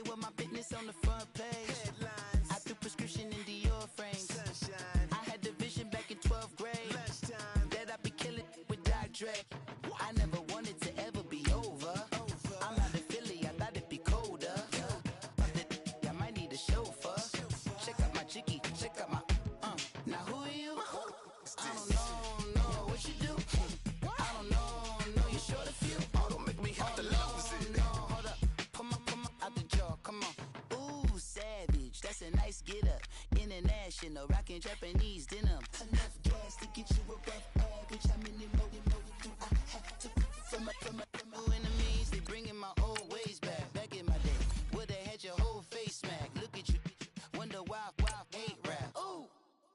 Today with my fitness on the front page. Headlines. I threw prescription in Dior frames. Sunshine. I had the vision back in 12th grade. Lunchtime. That I'd be killing with Dr. Dre. I never wanted to ever be over. I'm out of Philly, I thought it'd be colder. I might need a chauffeur. Check out my chicky, check out my now who are you? I don't know what you do. I don't know you short a few. Oh, don't make me have to lose it. No, hold up, come on, out the jaw, come on. Ooh, savage, that's a nice get up. International, rockin' Japanese denim. Enough gas to get you above average. How many more do I have to from my enemies? They bringing my old ways back in my day. Would've had your whole face smacked. Look at you, wonder why hate rap. Ooh,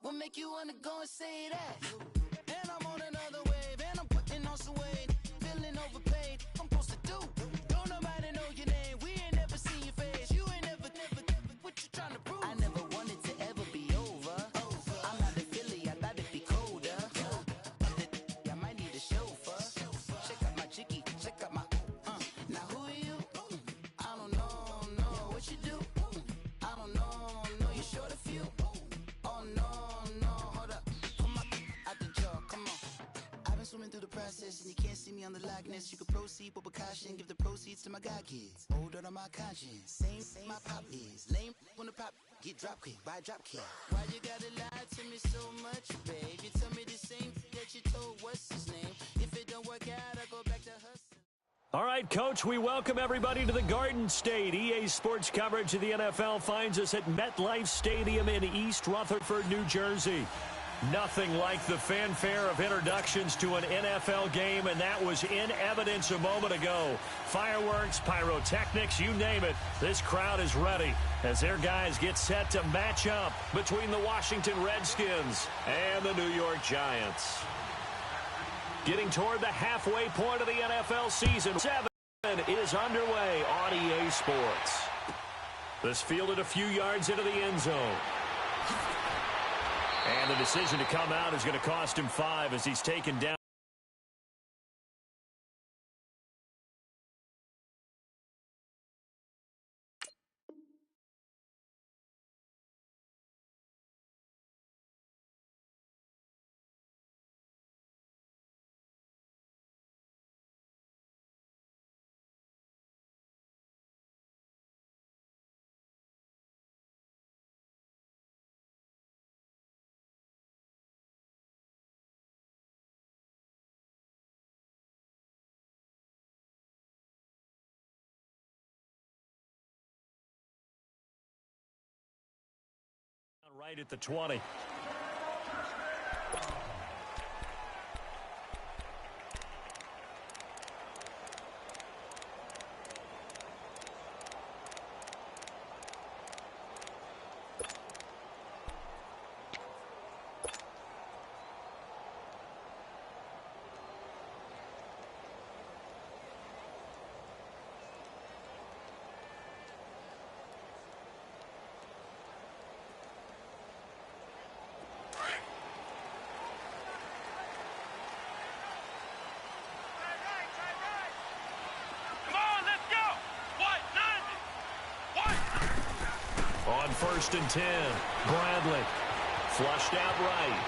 what make you wanna go and say that? And I'm on another wave, and I'm putting on some weight. Feeling overpaid, I'm supposed to do. Don't nobody know your name, we ain't never seen your face. You ain't never, what you trying to prove? I never wanted to ever be over. I'm out of Philly, I thought it'd be colder. I might need a chauffeur. Check out my chicky, check out my now who are you? I don't know what you do. I don't know you short a few. Oh no, hold up, come on, out the jaw, come on. I've been swimming through the process and you can't see me on the Loch Ness. You can proceed with precaution, give the proceeds to my god kids. Hold on my conscience, same my pop is. Lame when the pop get drop kick by drop kick. Why you gotta lie to me so much, babe? You tell me the same that you told what's his name. If it don't work out, I go back to hustle. All right, Coach, we welcome everybody to the Garden State. EA Sports coverage of the NFL finds us at MetLife Stadium in East Rutherford, New Jersey. Nothing like the fanfare of introductions to an NFL game, and that was in evidence a moment ago. Fireworks, pyrotechnics, you name it. This crowd is ready as their guys get set to match up between the Washington Redskins and the New York Giants. Getting toward the halfway point of the NFL season. 7 is underway on EA Sports. This fielded a few yards into the end zone. And the decision to come out is going to cost him 5 as he's taken down. Right at the 20. On 1st and 10, Bradley flushed out right.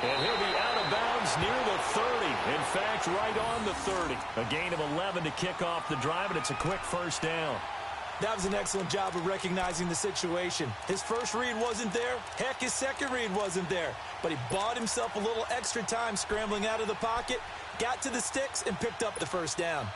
And he'll be out of bounds near the 30. In fact, right on the 30. A gain of 11 to kick off the drive, and it's a quick first down. That was an excellent job of recognizing the situation. His first read wasn't there. Heck, his second read wasn't there. But he bought himself a little extra time scrambling out of the pocket, got to the sticks, and picked up the first down.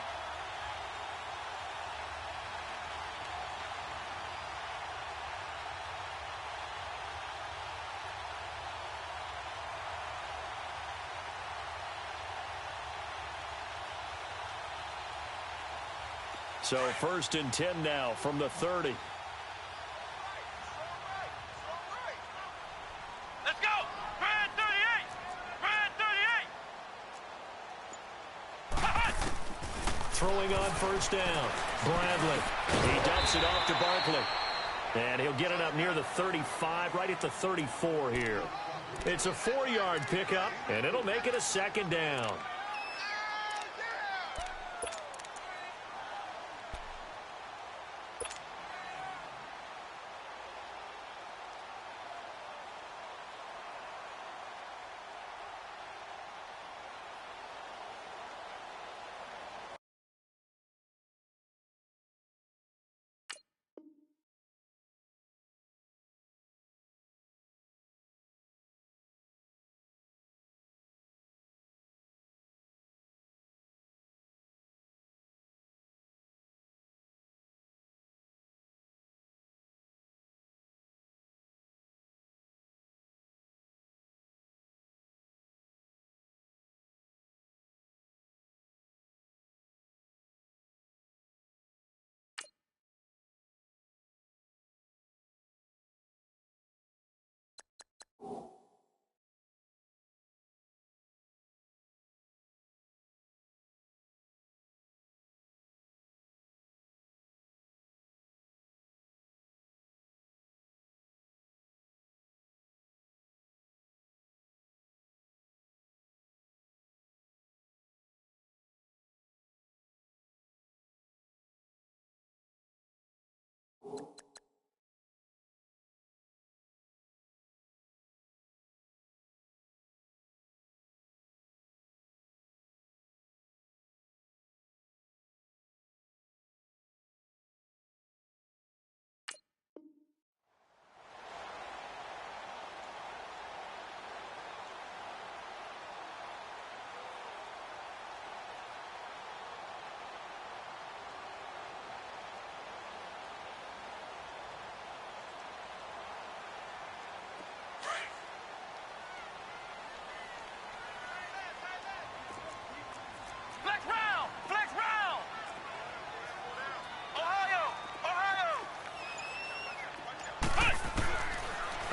So 1st and 10 now from the 30. Let's go! Brad 38! Brad 38! Throwing on first down. Bradley. He dumps it off to Barkley. And he'll get it up near the 35, right at the 34 here. It's a 4-yard pickup, and it'll make it a second down.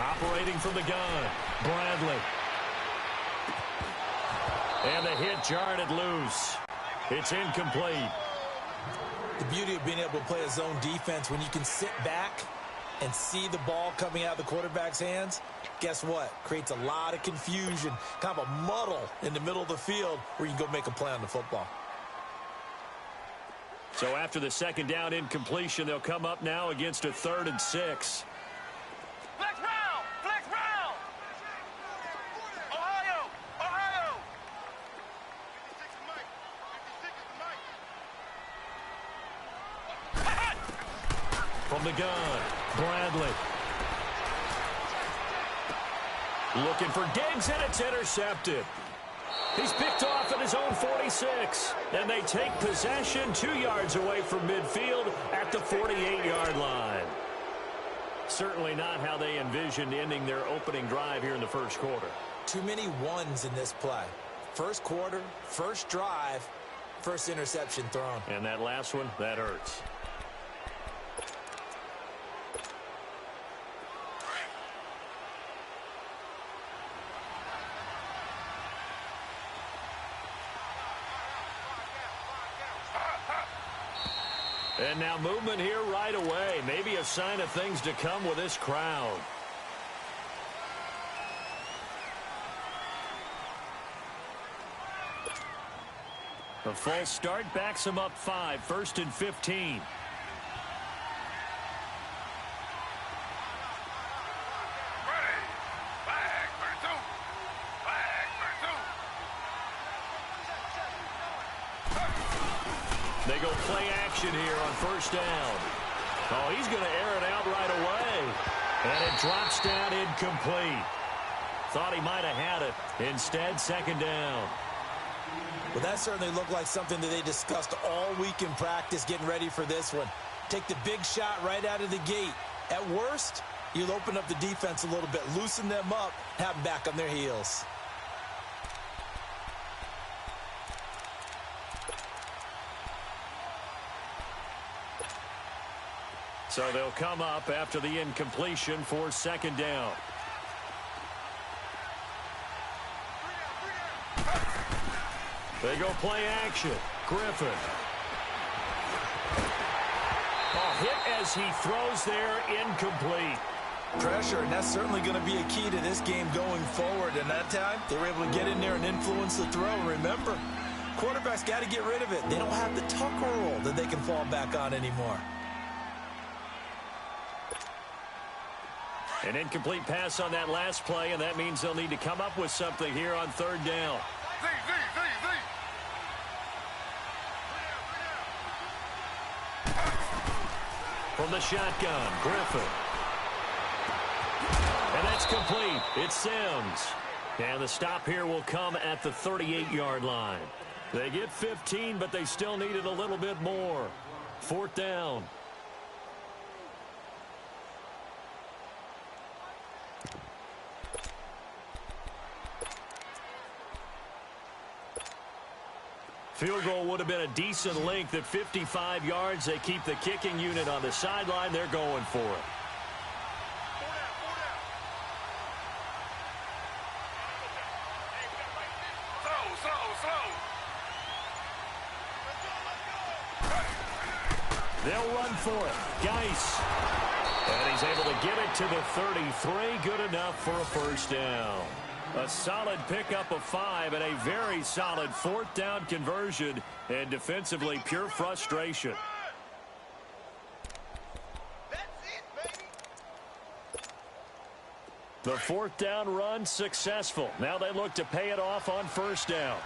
Operating from the gun, Bradley. And the hit jarred it loose. It's incomplete. The beauty of being able to play a zone defense when you can sit back and see the ball coming out of the quarterback's hands, guess what? Creates a lot of confusion, kind of a muddle in the middle of the field where you can go make a play on the football. So after the second down incompletion, they'll come up now against a 3rd and 6. Flex round! Flex round! Ohio! Ohio! 56 is Mike. 56 is Mike. From the gun, Bradley. Looking for Diggs, and it's intercepted. He's picked off at his own 46, and they take possession 2 yards away from midfield at the 48-yard line. Certainly not how they envisioned ending their opening drive here in the first quarter. Too many ones in this play. First quarter, first drive, first interception thrown. And that last one, that hurts. And now movement here right away. Maybe a sign of things to come with this crowd. A false start backs him up 5, 1st and 15. They go play action here on 1st down. Oh, he's going to air it out right away. And it drops down incomplete. Thought he might have had it. Instead, 2nd down. Well, that certainly looked like something that they discussed all week in practice getting ready for this one. Take the big shot right out of the gate. At worst, you'll open up the defense a little bit, loosen them up, have them back on their heels. So they'll come up after the incompletion for 2nd down. They go play action. Griffin. Oh, hit as he throws there, incomplete. Pressure, and that's certainly going to be a key to this game going forward. And that time, they were able to get in there and influence the throw. Remember, quarterbacks got to get rid of it. They don't have the tucker roll that they can fall back on anymore. An incomplete pass on that last play, and that means they'll need to come up with something here on 3rd down. From the shotgun, Griffin. And that's complete. It's Sims. And the stop here will come at the 38-yard line. They get 15, but they still needed a little bit more. 4th down. Field goal would have been a decent length at 55 yards. They keep the kicking unit on the sideline. They're going for it. They'll run for it. Geis. And he's able to get it to the 33. Good enough for a 1st down. A solid pickup of 5 and a very solid 4th down conversion, and defensively pure frustration. The 4th down run successful. Now they look to pay it off on 1st down.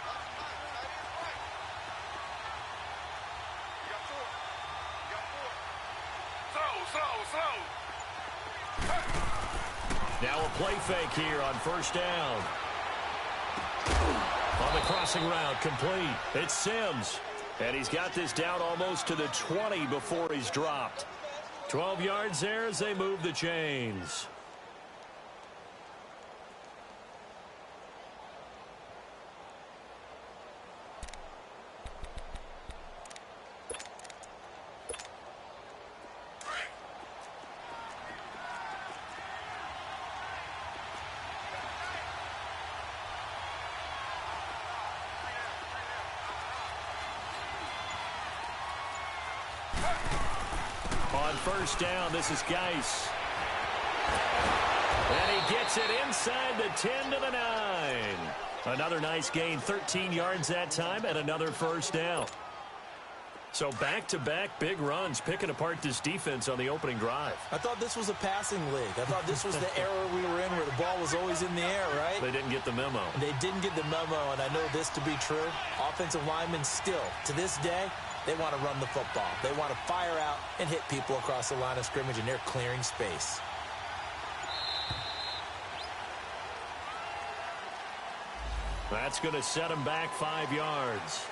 Now a play fake here on 1st down. On the crossing route, complete. It's Sims. And he's got this down almost to the 20 before he's dropped. 12 yards there as they move the chains. On first down, this is Geis. And he gets it inside the 10 to the 9. Another nice gain, 13 yards that time, and another first down. So back-to-back big runs, picking apart this defense on the opening drive. I thought this was a passing league. I thought this was the era we were in where the ball was always in the air, right? They didn't get the memo. They didn't get the memo, and I know this to be true. Offensive linemen still, to this day, they want to run the football. They want to fire out and hit people across the line of scrimmage, and they're clearing space. That's going to set them back 5 yards.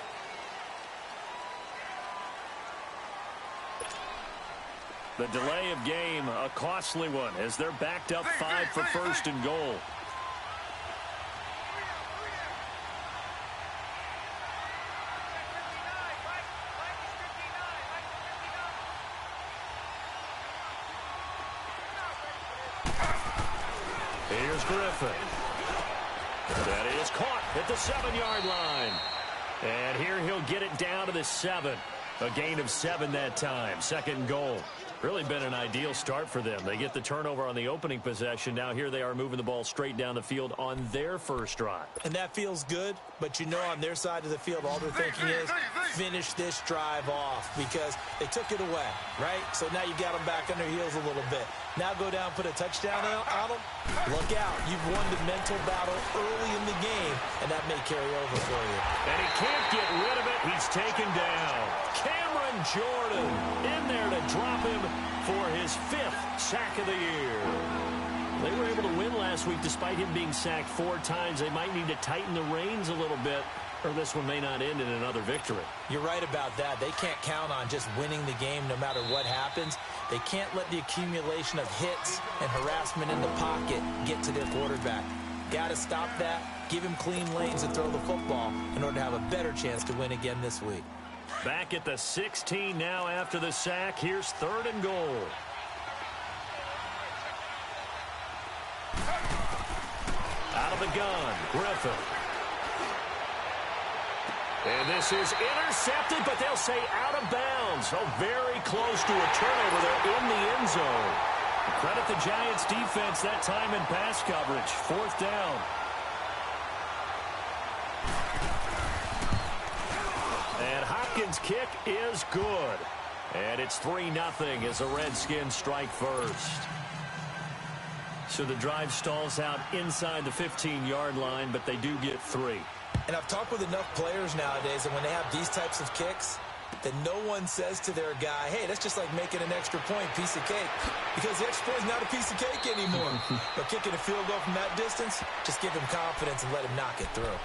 The delay of game, a costly one, as they're backed up 5 for first and goal. Here's Griffin. That is caught at the 7-yard line. And here he'll get it down to the 7. A gain of 7 that time. Second goal. Really been an ideal start for them. They get the turnover on the opening possession. Now here they are moving the ball straight down the field on their first drive. And that feels good, but you know on their side of the field, all they're thinking is finish this drive off because they took it away, right? So now you got them back on their heels a little bit. Now go down, put a touchdown on them. Look out. You've won the mental battle early in the game, and that may carry over for you. And he can't get rid of it. He's taken down. Cameron Jordan in there to drop him for his 5th sack of the year. They were able to win last week despite him being sacked 4 times. They might need to tighten the reins a little bit, or this one may not end in another victory. You're right about that. They can't count on just winning the game no matter what happens. They can't let the accumulation of hits and harassment in the pocket get to their quarterback. Got to stop that. Give him clean lanes to throw the football in order to have a better chance to win again this week. Back at the 16 now after the sack. Here's 3rd and goal. Out of the gun, Griffin. And this is intercepted, but they'll say out of bounds. So very close to a turnover there in the end zone. Credit the Giants defense that time in pass coverage. 4th down. And Hopkins' kick is good. And it's 3-0 as the Redskins strike first. So the drive stalls out inside the 15-yard line, but they do get 3. And I've talked with enough players nowadays, and when they have these types of kicks, that no one says to their guy, hey, that's just like making an extra point, piece of cake. Because the extra point is not a piece of cake anymore. But kicking a field goal from that distance, just give him confidence and let him knock it through.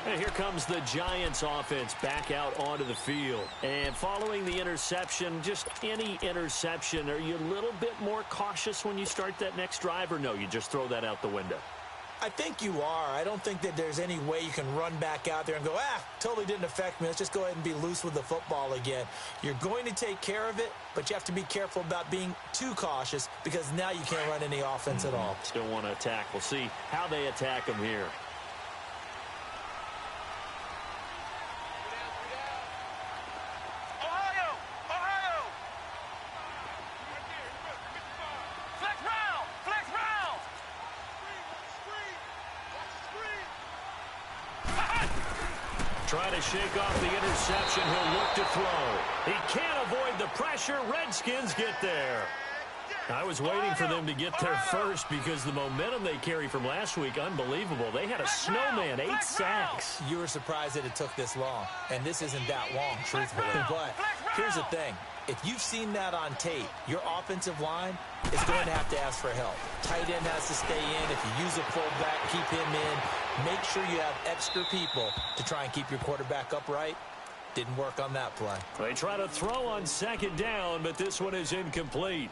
And here comes the Giants offense back out onto the field. And following the interception, just any interception, are you a little bit more cautious when you start that next drive, or no, you just throw that out the window? I think you are. I don't think that there's any way you can run back out there and go, totally didn't affect me. Let's just go ahead and be loose with the football again. You're going to take care of it, but you have to be careful about being too cautious because now you can't run any offense at all. Still want to attack. We'll see how they attack them here. Trying to shake off the interception. He'll look to throw. He can't avoid the pressure. Redskins get there. I was waiting for them to get there first because the momentum they carry from last week, unbelievable. They had a snowman, 8 sacks. You were surprised that it took this long, and this isn't that long, truthfully. But here's the thing. If you've seen that on tape, your offensive line is going to have to ask for help. Tight end has to stay in. If you use a fullback, keep him in. Make sure you have extra people to try and keep your quarterback upright. Didn't work on that play. They try to throw on 2nd down, but this one is incomplete.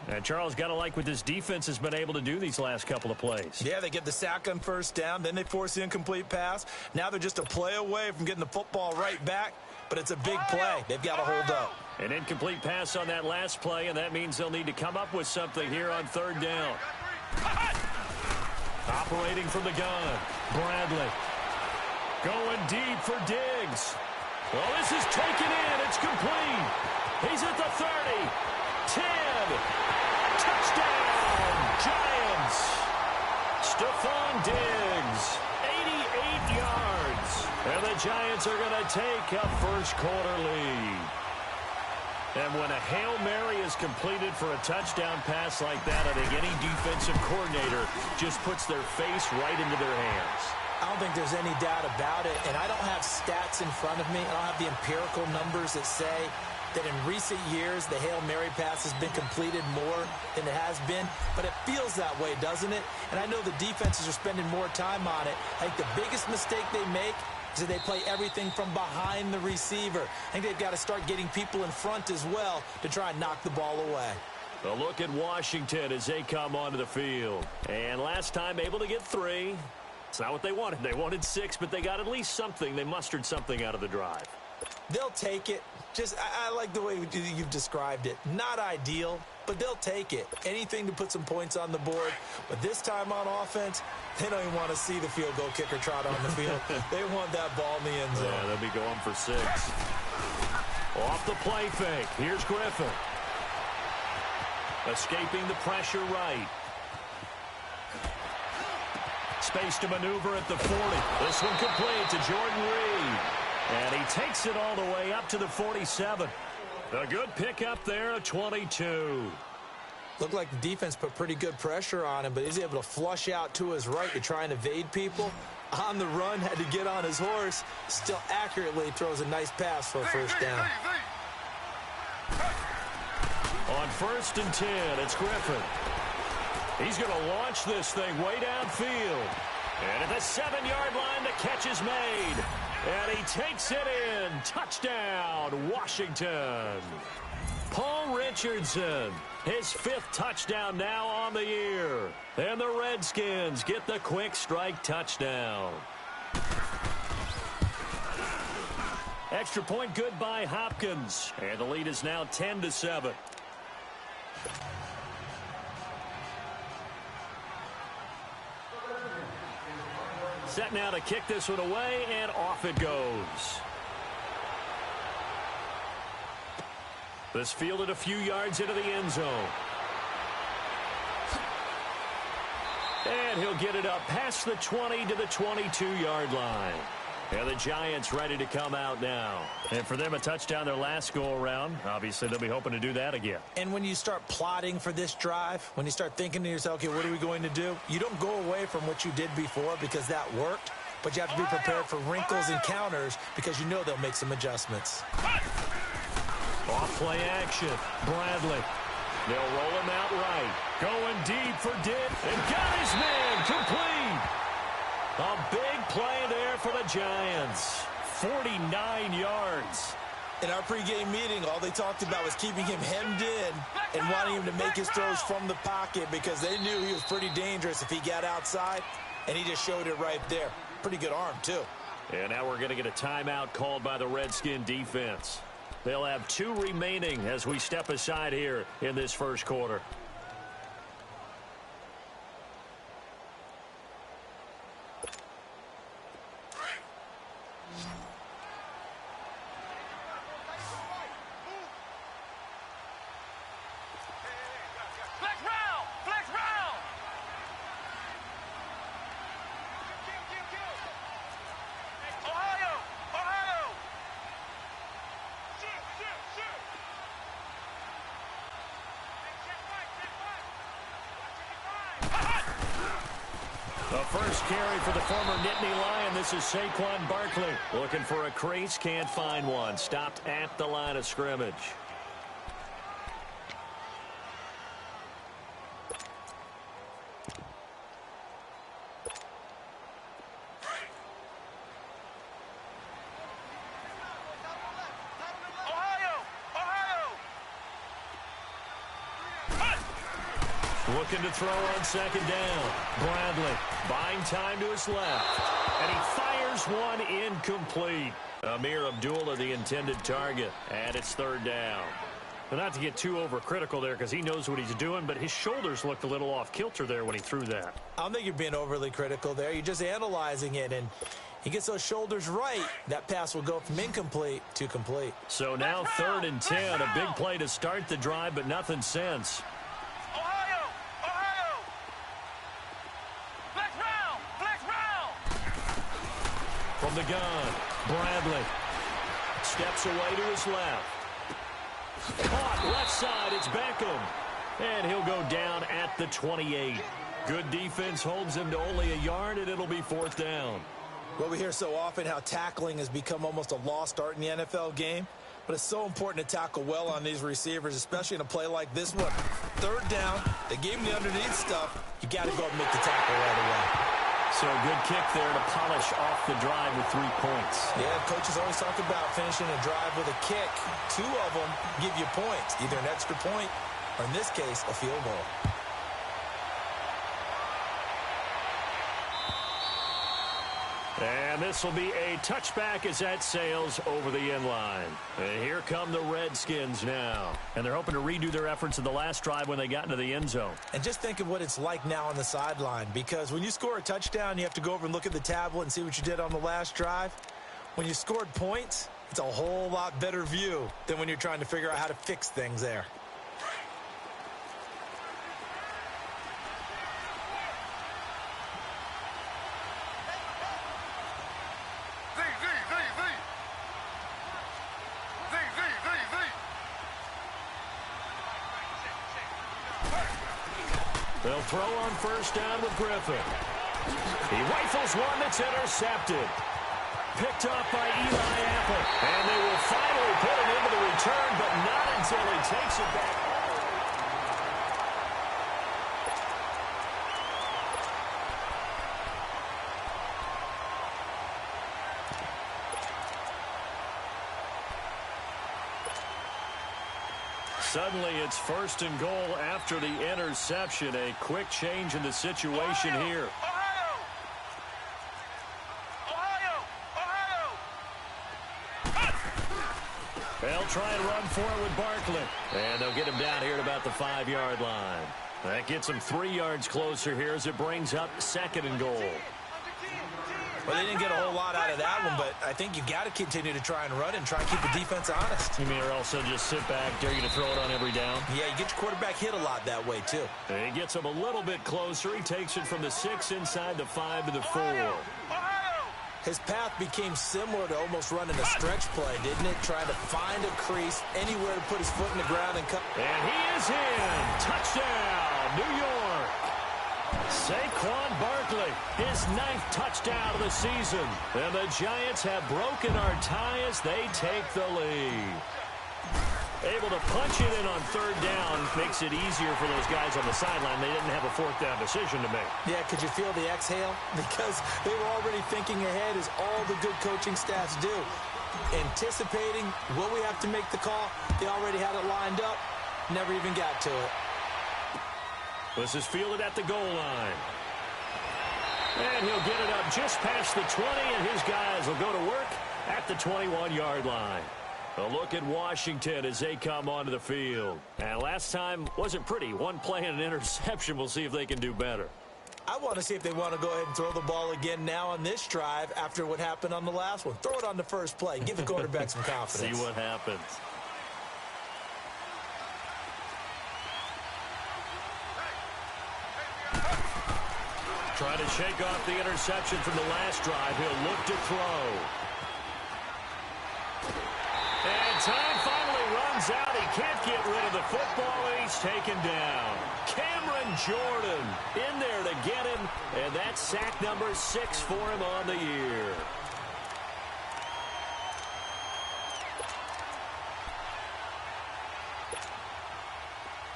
And Charles, got to like what this defense has been able to do these last couple of plays. Yeah, they get the sack on 1st down, then they force the incomplete pass. Now they're just a play away from getting the football right back, but it's a big play. They've got to hold up. An incomplete pass on that last play, and that means they'll need to come up with something here on 3rd down. Operating from the gun, Bradley. Going deep for Diggs. Well, this is taken in. It's complete. He's at the 30, 10. pick up first quarter lead. And when a Hail Mary is completed for a touchdown pass like that, I think any defensive coordinator just puts their face right into their hands. I don't think there's any doubt about it, and I don't have stats in front of me. I don't have the empirical numbers that say that in recent years the Hail Mary pass has been completed more than it has been, but it feels that way, doesn't it? And I know the defenses are spending more time on it. I think the biggest mistake they make is that they play everything from behind the receiver. I think they've got to start getting people in front as well to try and knock the ball away. A look at Washington as they come onto the field. And last time able to get 3. It's not what they wanted. They wanted 6, but they got at least something. They mustered something out of the drive. They'll take it. I like the way you've described it. Not ideal, but they'll take it. Anything to put some points on the board. But this time on offense, they don't even want to see the field goal kicker trot on the field. They want that ball in the end zone. Yeah, they'll be going for 6. Off the play fake. Here's Griffin. Escaping the pressure right. Space to maneuver at the 40. This one complete to Jordan Reed. And he takes it all the way up to the 47. A good pickup there at 22. Looked like the defense put pretty good pressure on him, but he's able to flush out to his right to try and evade people. On the run, had to get on his horse. Still accurately throws a nice pass for a first down. On 1st and 10, it's Griffin. He's going to launch this thing way downfield. And at the 7-yard line, the catch is made. And he takes it in. Touchdown, Washington. Paul Richardson, his 5th touchdown now on the year. And the Redskins get the quick strike touchdown. Extra point good by Hopkins. And the lead is now 10-7. Set now to kick this one away, and off it goes. This fielded a few yards into the end zone. And he'll get it up past the 20 to the 22-yard line. And the Giants ready to come out now. And for them, a touchdown their last go-around. Obviously, they'll be hoping to do that again. And when you start plotting for this drive, when you start thinking to yourself, okay, what are we going to do? You don't go away from what you did before because that worked, but you have to be prepared for wrinkles and counters because you know they'll make some adjustments. Off play action. Bradley. They'll roll him out right. Going deep for Dick. And got his man complete. A big play there for the Giants. 49 yards. In our pregame meeting, all they talked about was keeping him hemmed in and wanting him to make his throws from the pocket because they knew he was pretty dangerous if he got outside, and he just showed it right there. Pretty good arm, too. And now we're going to get a timeout called by the Redskin defense. They'll have 2 remaining as we step aside here in this first quarter. The first carry for the former Nittany Lion. This is Saquon Barkley. Looking for a crease, can't find one. Stopped at the line of scrimmage. Looking to throw on 2nd down. Bradley buying time to his left. And he fires one incomplete. Amir Abdullah, the intended target. And it's 3rd down. But not to get too overcritical there because he knows what he's doing, but his shoulders looked a little off kilter there when he threw that. I don't think you're being overly critical there. You're just analyzing it, and he gets those shoulders right. That pass will go from incomplete to complete. So now 3rd and 10. A big play to start the drive, but nothing since. From the gun, Bradley. Steps away to his left. Caught left side. It's Beckham. And he'll go down at the 28. Good defense holds him to only a yard, and it'll be 4th down. Well, we hear so often how tackling has become almost a lost art in the NFL game. But it's so important to tackle well on these receivers, especially in a play like this one. 3rd down, they gave him the underneath stuff. You got to go and make the tackle right away. So a good kick there to polish off the drive with 3 points. Yeah, coaches always talk about finishing a drive with a kick. 2 of them give you points, either an extra point or, in this case, a field goal. And this will be a touchback as that sails over the end line. And here come the Redskins now. And they're hoping to redo their efforts in the last drive when they got into the end zone. And just think of what it's like now on the sideline, because when you score a touchdown, you have to go over and look at the tablet and see what you did on the last drive. When you scored points, it's a whole lot better view than when you're trying to figure out how to fix things there. They'll throw on 1st down with Griffin. He rifles one that's intercepted. Picked off by Eli Apple. And they will finally put it into the return, but not until he takes it back. Suddenly, it's 1st and goal after the interception. A quick change in the situation here. They'll try and run for it with Barkley. And they'll get him down here at about the 5-yard line. That gets him 3 yards closer here as it brings up 2nd and goal. Well, they didn't get a whole lot out of that one, but I think you've got to continue to try and run and try and keep the defense honest. You mean or also just sit back, dare you to throw it on every down? Yeah, you get your quarterback hit a lot that way, too. And he gets him a little bit closer. He takes it from the 6 inside the 5 to the 4. His path became similar to almost running a stretch play, didn't it? Trying to find a crease, anywhere to put his foot in the ground and cut. And he is in. Touchdown, New York. Saquon Barkley, his 9th touchdown of the season. And the Giants have broken our tie as they take the lead. Able to punch it in on 3rd down makes it easier for those guys on the sideline. They didn't have a 4th down decision to make. Yeah, could you feel the exhale? Because they were already thinking ahead, as all the good coaching staffs do. Anticipating, will we have to make the call? They already had it lined up. Never even got to it. This is fielded at the goal line. And he'll get it up just past the 20, and his guys will go to work at the 21-yard line. A look at Washington as they come onto the field. And last time wasn't pretty. One play and an interception. We'll see if they can do better. I want to see if they want to go ahead and throw the ball again now on this drive after what happened on the last one. Throw it on the first play. Give the quarterback some confidence. See what happens. Trying to shake off the interception from the last drive. He'll look to throw. And time finally runs out. He can't get rid of the football. He's taken down. Cameron Jordan in there to get him. And that's sack number 6 for him on the year.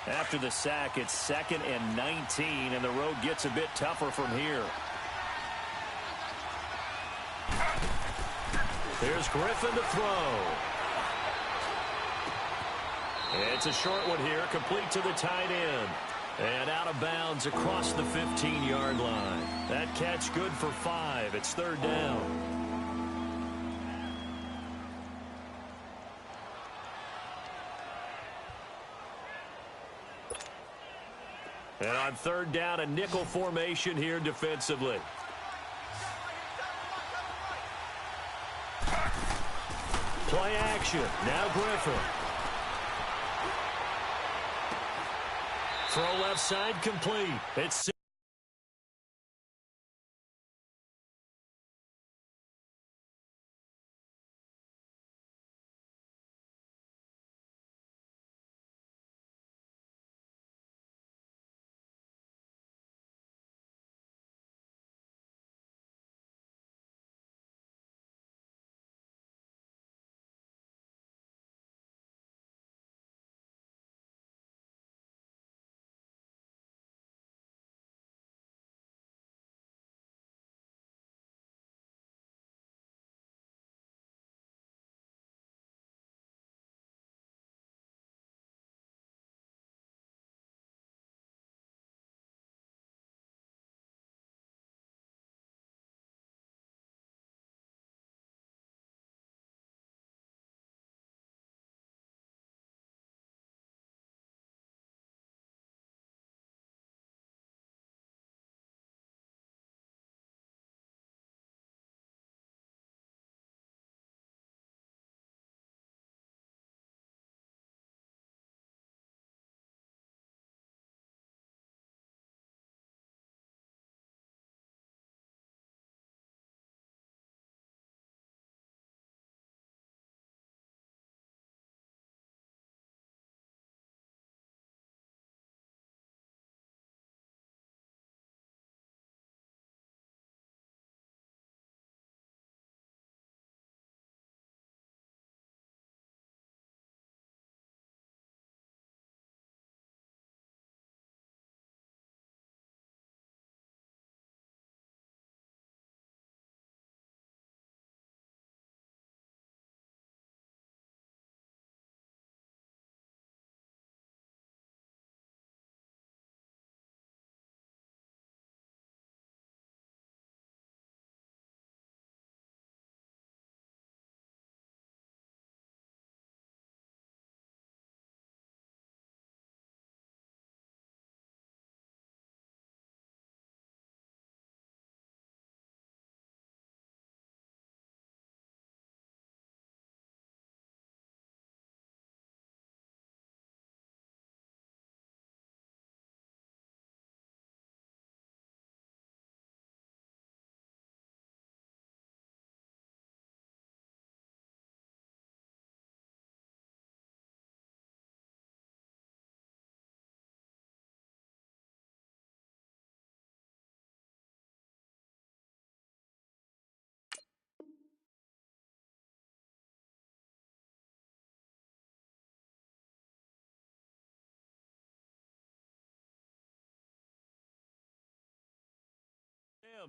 After the sack, it's 2nd and 19, and the road gets a bit tougher from here. There's Griffin to throw. It's a short one here, complete to the tight end. And out of bounds across the 15-yard line. That catch good for 5. It's 3rd down. And on 3rd down, a nickel formation here defensively. Play action. Now Griffin. Throw left side complete. It's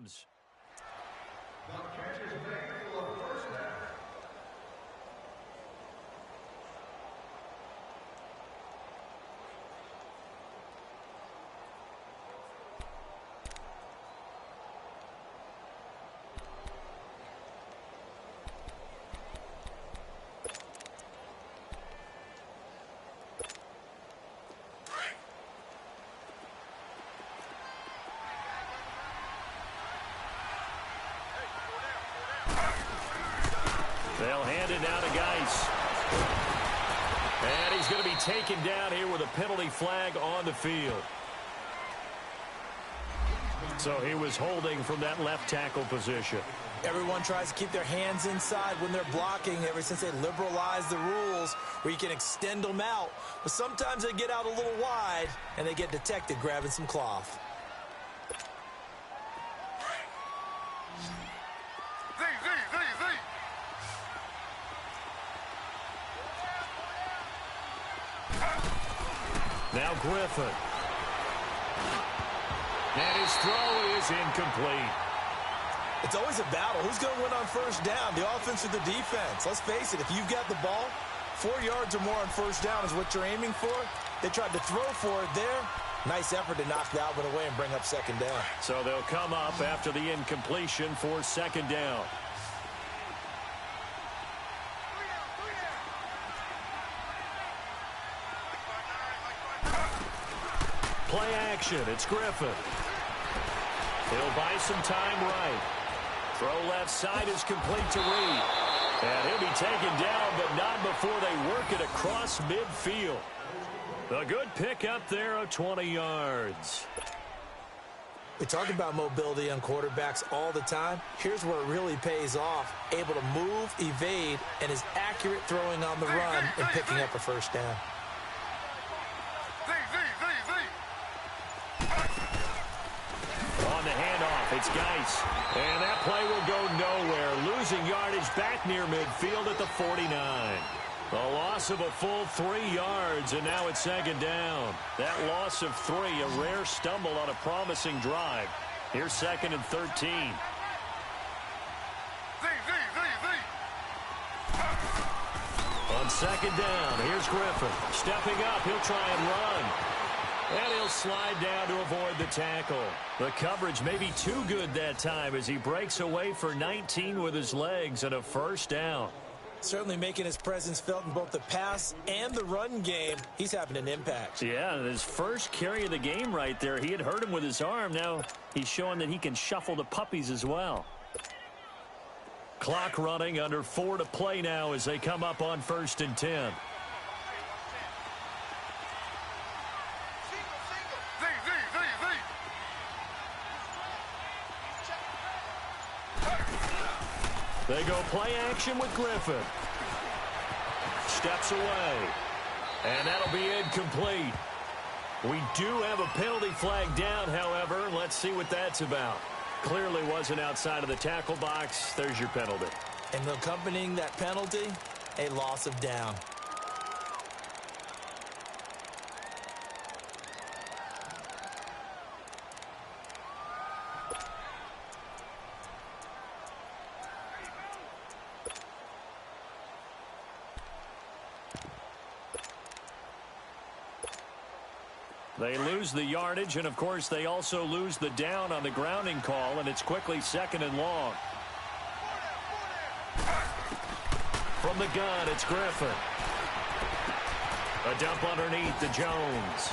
comes. They'll hand it now to Geis. And he's going to be taken down here with a penalty flag on the field. So he was holding from that left tackle position. Everyone tries to keep their hands inside when they're blocking ever since they liberalized the rules where you can extend them out. But sometimes they get out a little wide and they get detected grabbing some cloth. Now Griffin. And his throw is incomplete. It's always a battle. Who's going to win on first down, the offense or the defense? Let's face it, if you've got the ball, 4 yards or more on first down is what you're aiming for. They tried to throw for it there. Nice effort to knock that one away and bring up second down. So they'll come up after the incompletion for second down. Play action. It's Griffin. He'll buy some time right. Throw left side is complete to Reed. And he'll be taken down, but not before they work it across midfield. A good pickup there of 20 yards. We talk about mobility on quarterbacks all the time. Here's where it really pays off. Able to move, evade, and is accurate throwing on the run and picking up a first down. On the handoff, it's Geis. And that play will go nowhere. Losing yardage back near midfield at the 49. A loss of a full 3 yards, and now it's second down. That loss of 3, a rare stumble on a promising drive. Here's second and 13. On second down, here's Griffin. Stepping up, he'll try and run. And he'll slide down to avoid the tackle. The coverage may be too good that time as he breaks away for 19 with his legs and a first down. Certainly making his presence felt in both the pass and the run game. He's having an impact. Yeah, his first carry of the game right there. He had hurt him with his arm. Now he's showing that he can shuffle the puppies as well. Clock running, under 4 to play now as they come up on first and 10. They go play action with Griffin. Steps away. And that'll be incomplete. We do have a penalty flag down, however. Let's see what that's about. Clearly wasn't outside of the tackle box. There's your penalty. And accompanying that penalty, a loss of down. They lose the yardage, and, of course, they also lose the down on the grounding call, and it's quickly second and long. From the gun, it's Griffin. A dump underneath to Jones.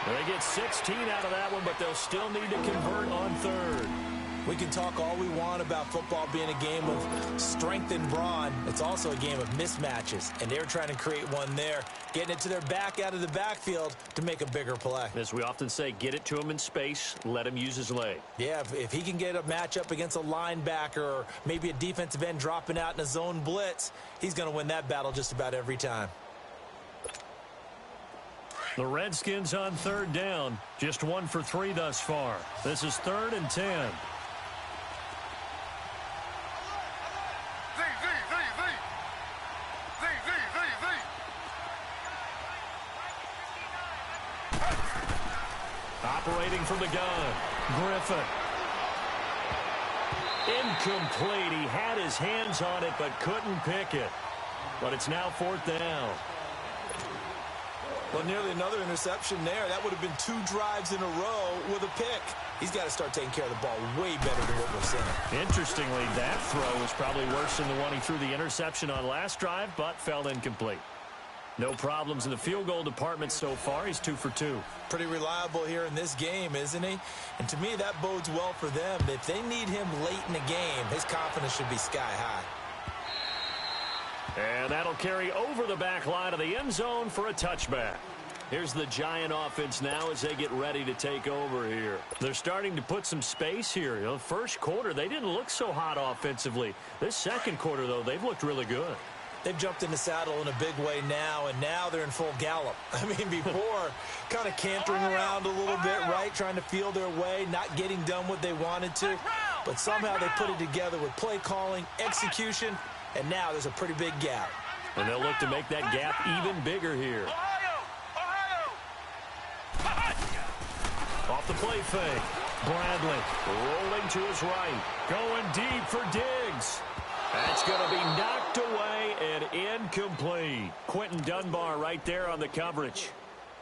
They get 16 out of that one, but they'll still need to convert on third. We can talk all we want about football being a game of strength and brawn. It's also a game of mismatches, and they're trying to create one there, getting it to their back out of the backfield to make a bigger play. As we often say, get it to him in space, let him use his leg. Yeah, if he can get a matchup against a linebacker or maybe a defensive end dropping out in a zone blitz, he's going to win that battle just about every time. The Redskins on third down, just 1 for 3 thus far. This is 3rd and 10. operating from the gun. Griffin. Incomplete. He had his hands on it but couldn't pick it. But it's now 4th down. Well, nearly another interception there. That would have been 2 drives in a row with a pick. He's got to start taking care of the ball way better than what we're seeing. Interestingly, that throw was probably worse than the one he threw the interception on last drive, but fell incomplete. No problems in the field goal department so far. He's 2 for 2. Pretty reliable here in this game, isn't he? And to me, that bodes well for them. If they need him late in the game, his confidence should be sky high. And that'll carry over the back line of the end zone for a touchback. Here's the Giant offense now as they get ready to take over here. They're starting to put some space here. You know, first quarter, they didn't look so hot offensively. This second quarter, though, they've looked really good. They've jumped in the saddle in a big way now, and now they're in full gallop. I mean, before, kind of cantering around a little bit, right, trying to feel their way, not getting done what they wanted to. But somehow they put it together with play calling, execution, and now there's a pretty big gap. And they'll look to make that gap even bigger here. Off the play fake. Bradley rolling to his right. Going deep for Diggs. That's going to be knocked away and incomplete. Quentin Dunbar right there on the coverage.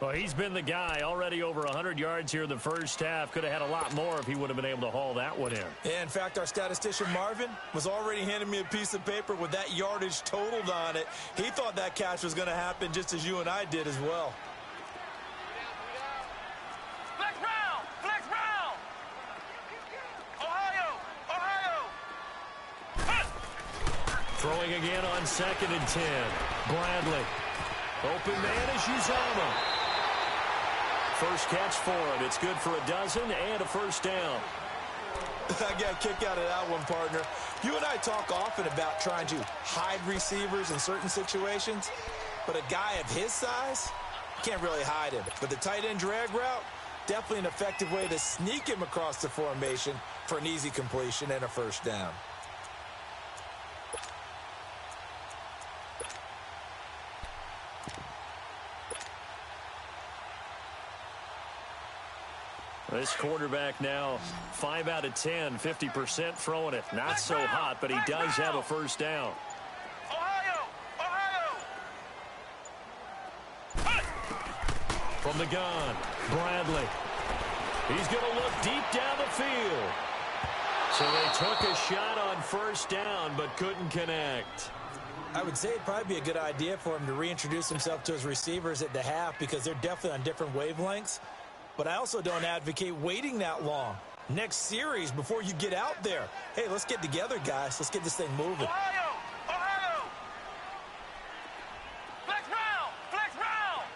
Well, he's been the guy. Already over 100 yards here in the first half. Could have had a lot more if he would have been able to haul that one in. Yeah, in fact, our statistician Marvin was already handing me a piece of paper with that yardage totaled on it. He thought that catch was going to happen just as you and I did as well. Flex round! Flex round! Ohio! Ohio! Throwing again on 2nd and 10. Bradley. Open man is Uzama. First catch for him. It's good for a dozen and a first down. I got a kick out of that one, partner. You and I talk often about trying to hide receivers in certain situations, but a guy of his size, can't really hide him. But the tight end drag route, definitely an effective way to sneak him across the formation for an easy completion and a first down. This quarterback now 5 out of 10, 50% throwing it. Not so hot, but he does have a first down. Ohio! Ohio! From the gun, Bradley. He's going to look deep down the field. So they took a shot on first down, but couldn't connect. I would say it'd probably be a good idea for him to reintroduce himself to his receivers at the half because they're definitely on different wavelengths. But I also don't advocate waiting that long. Next series, before you get out there, hey, let's get together, guys. Let's get this thing moving. Ohio! Ohio! Flex round! Flex round!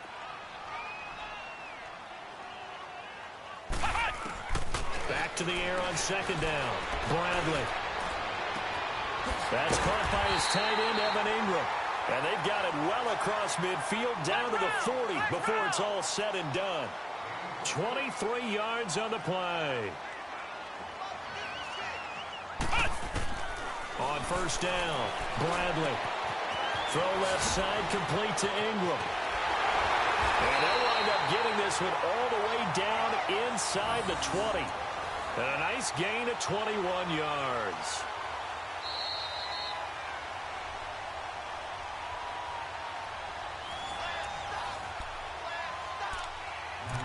Back to the air on 2nd down. Bradley. That's caught by his tight end, Evan Ingram. And they've got it well across midfield down to the 40 before it's all said and done. 23 yards on the play. On first down, Bradley. Throw left side, complete to Ingram. And they'll wind up getting this one all the way down inside the 20. And a nice gain of 21 yards.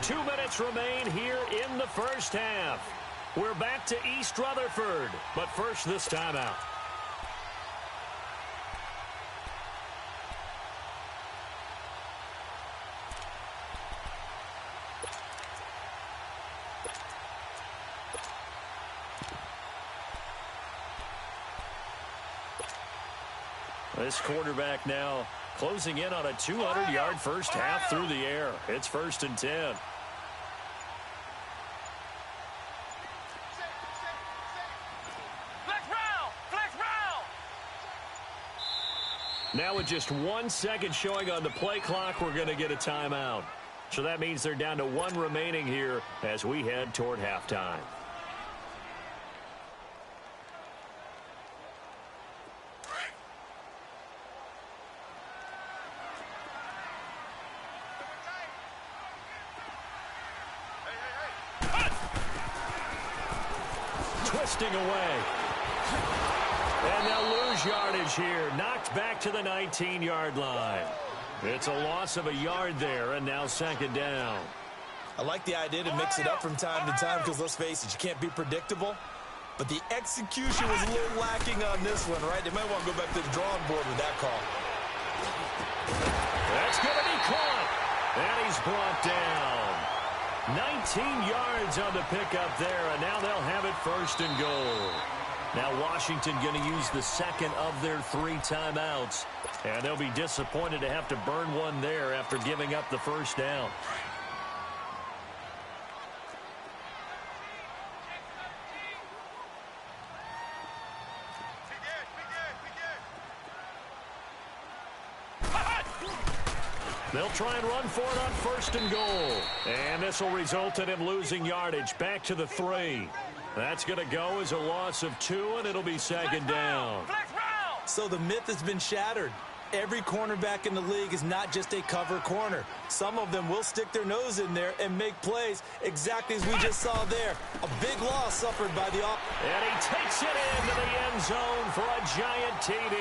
Two minutes remain here in the first half. We're back to East Rutherford, but first this timeout. This quarterback now closing in on a 200-yard first half through the air. It's 1st and 10. Now with just 1 second showing on the play clock, we're going to get a timeout. So that means they're down to 1 remaining here as we head toward halftime. blasting away. And they'll lose yardage here. Knocked back to the 19-yard line. It's a loss of a yard there, and now second down. I like the idea to mix it up from time to time because, let's face it, you can't be predictable. But the execution was a little lacking on this one, right? They might want to go back to the drawing board with that call. That's going to be caught. And he's brought down. 19 yards on the pickup there, and now they'll have it first and goal. Now Washington going to use the second of their 3 timeouts. And they'll be disappointed to have to burn one there after giving up the first down. They'll try and run for it on first and goal. And this will result in him losing yardage back to the 3. That's going to go as a loss of 2, and it'll be second down. So the myth has been shattered. Every cornerback in the league is not just a cover corner. Some of them will stick their nose in there and make plays exactly as we just saw there. A big loss suffered by the offense. And he takes it into the end zone for a giant TD.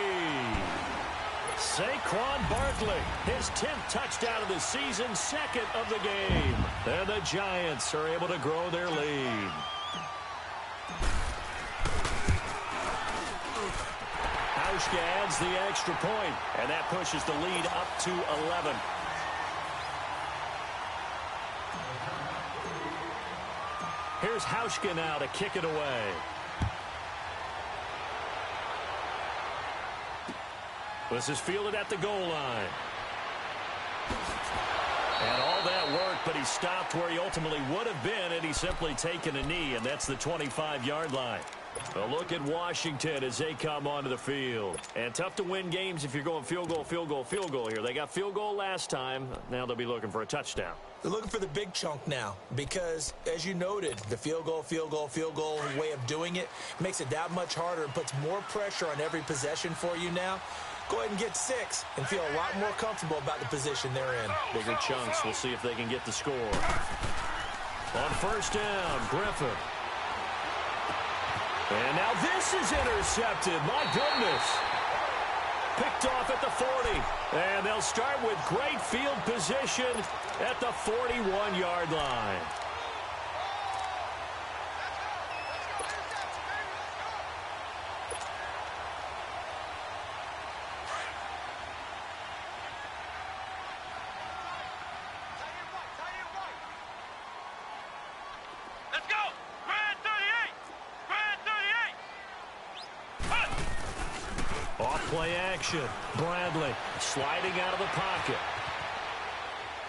Saquon Barkley, his 10th touchdown of the season, second of the game. And the Giants are able to grow their lead. Hauschka adds the extra point, and that pushes the lead up to 11. Here's Hauschka now to kick it away. This is fielded at the goal line. And all that work, but he stopped where he ultimately would have been had he simply taken a knee, and that's the 25-yard line. A look at Washington as they come onto the field. And tough to win games if you're going field goal, field goal, field goal here. They got field goal last time. Now they'll be looking for a touchdown. They're looking for the big chunk now because, as you noted, the field goal way of doing it makes it that much harder and puts more pressure on every possession for you now. Go ahead and get 6 and feel a lot more comfortable about the position they're in. Bigger chunks. We'll see if they can get the score. On first down, Griffin. And now this is intercepted. My goodness. Picked off at the 40. And they'll start with great field position at the 41-yard line. Play action. Bradley sliding out of the pocket.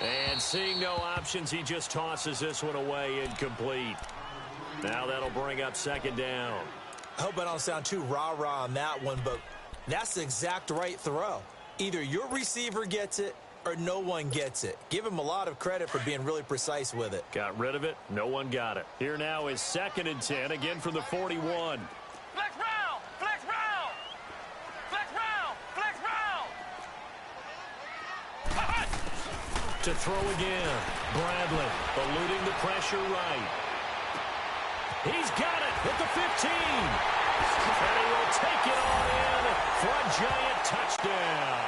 And seeing no options, he just tosses this one away incomplete. Now that'll bring up second down. I hope I don't sound too rah-rah on that one, but that's the exact right throw. Either your receiver gets it or no one gets it. Give him a lot of credit for being really precise with it. Got rid of it. No one got it. Here now is second and 10, again from the 41. To throw again. Bradley eluding the pressure right. He's got it at the 15. And he will take it all in for a giant touchdown.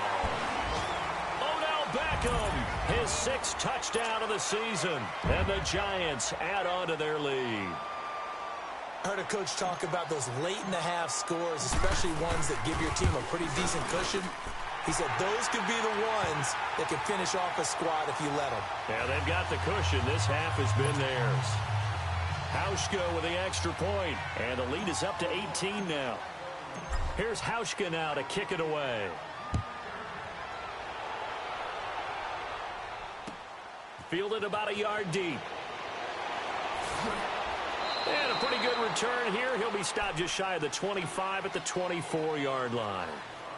Odell Beckham, his 6th touchdown of the season. And the Giants add on to their lead. I heard a coach talk about those late-in-the-half scores, especially ones that give your team a pretty decent cushion. He said those could be the ones that can finish off a squad if you let them. Yeah, they've got the cushion. This half has been theirs. Hauschka with the extra point, and the lead is up to 18 now. Here's Hauschka now to kick it away. Fielded about a yard deep. And a pretty good return here. He'll be stopped just shy of the 25 at the 24-yard line.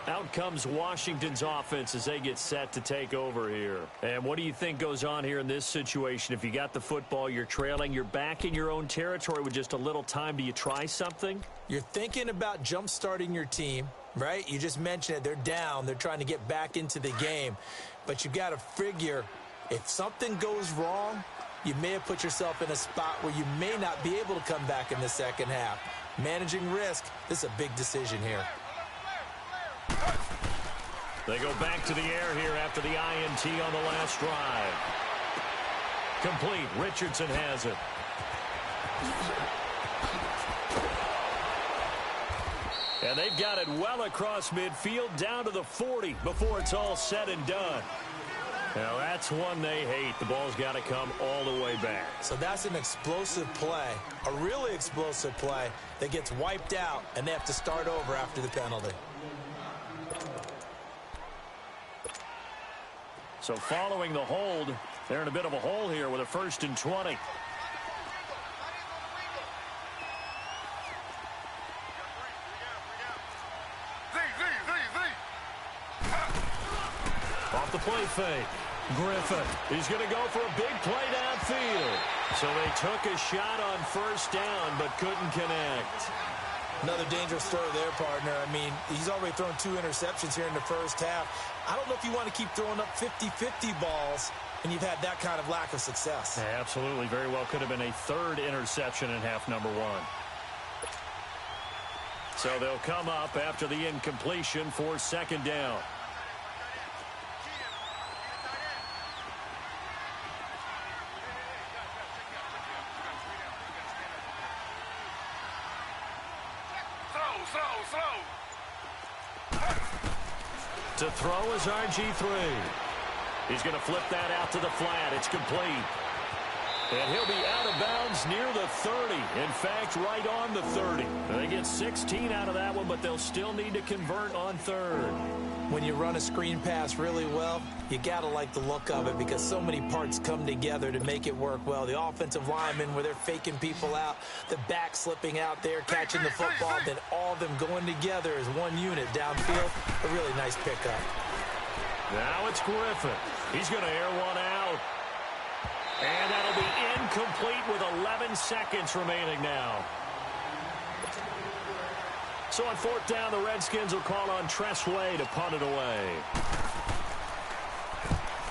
Out comes Washington's offense as they get set to take over here. And what do you think goes on here in this situation? If you got the football, you're trailing, you're back in your own territory with just a little time. Do you try something? You're thinking about jump-starting your team, right? You just mentioned it. They're down. They're trying to get back into the game. But you got to figure if something goes wrong, you may have put yourself in a spot where you may not be able to come back in the second half. Managing risk, this is a big decision here. They go back to the air here after the INT on the last drive. Complete. Richardson has it. And they've got it well across midfield down to the 40 before it's all said and done. Now that's one they hate. The ball's got to come all the way back. So that's an explosive play, a really explosive play that gets wiped out, and they have to start over after the penalty. So following the hold, they're in a bit of a hole here with a 1st and 20. Off the play fake. Griffin. He's going to go for a big play downfield. So they took a shot on 1st down but couldn't connect. Another dangerous throw there, partner. I mean, he's already thrown 2 interceptions here in the first half. I don't know if you want to keep throwing up 50-50 balls and you've had that kind of lack of success. Yeah, absolutely. Very well could have been a 3rd interception in half number 1. So they'll come up after the incompletion for 2nd down. To throw is RG3. He's going to flip that out to the flat. It's complete. And he'll be out of bounds near the 30. In fact, right on the 30. They get 16 out of that one, but they'll still need to convert on 3rd. When you run a screen pass really well, you got to like the look of it because so many parts come together to make it work well. The offensive linemen where they're faking people out, the back slipping out there, catching the football, then all of them going together as one unit downfield. A really nice pickup. Now it's Griffin. He's going to air one out. And that'll be incomplete with 11 seconds remaining now. So on 4th down, the Redskins will call on Tressway to punt it away.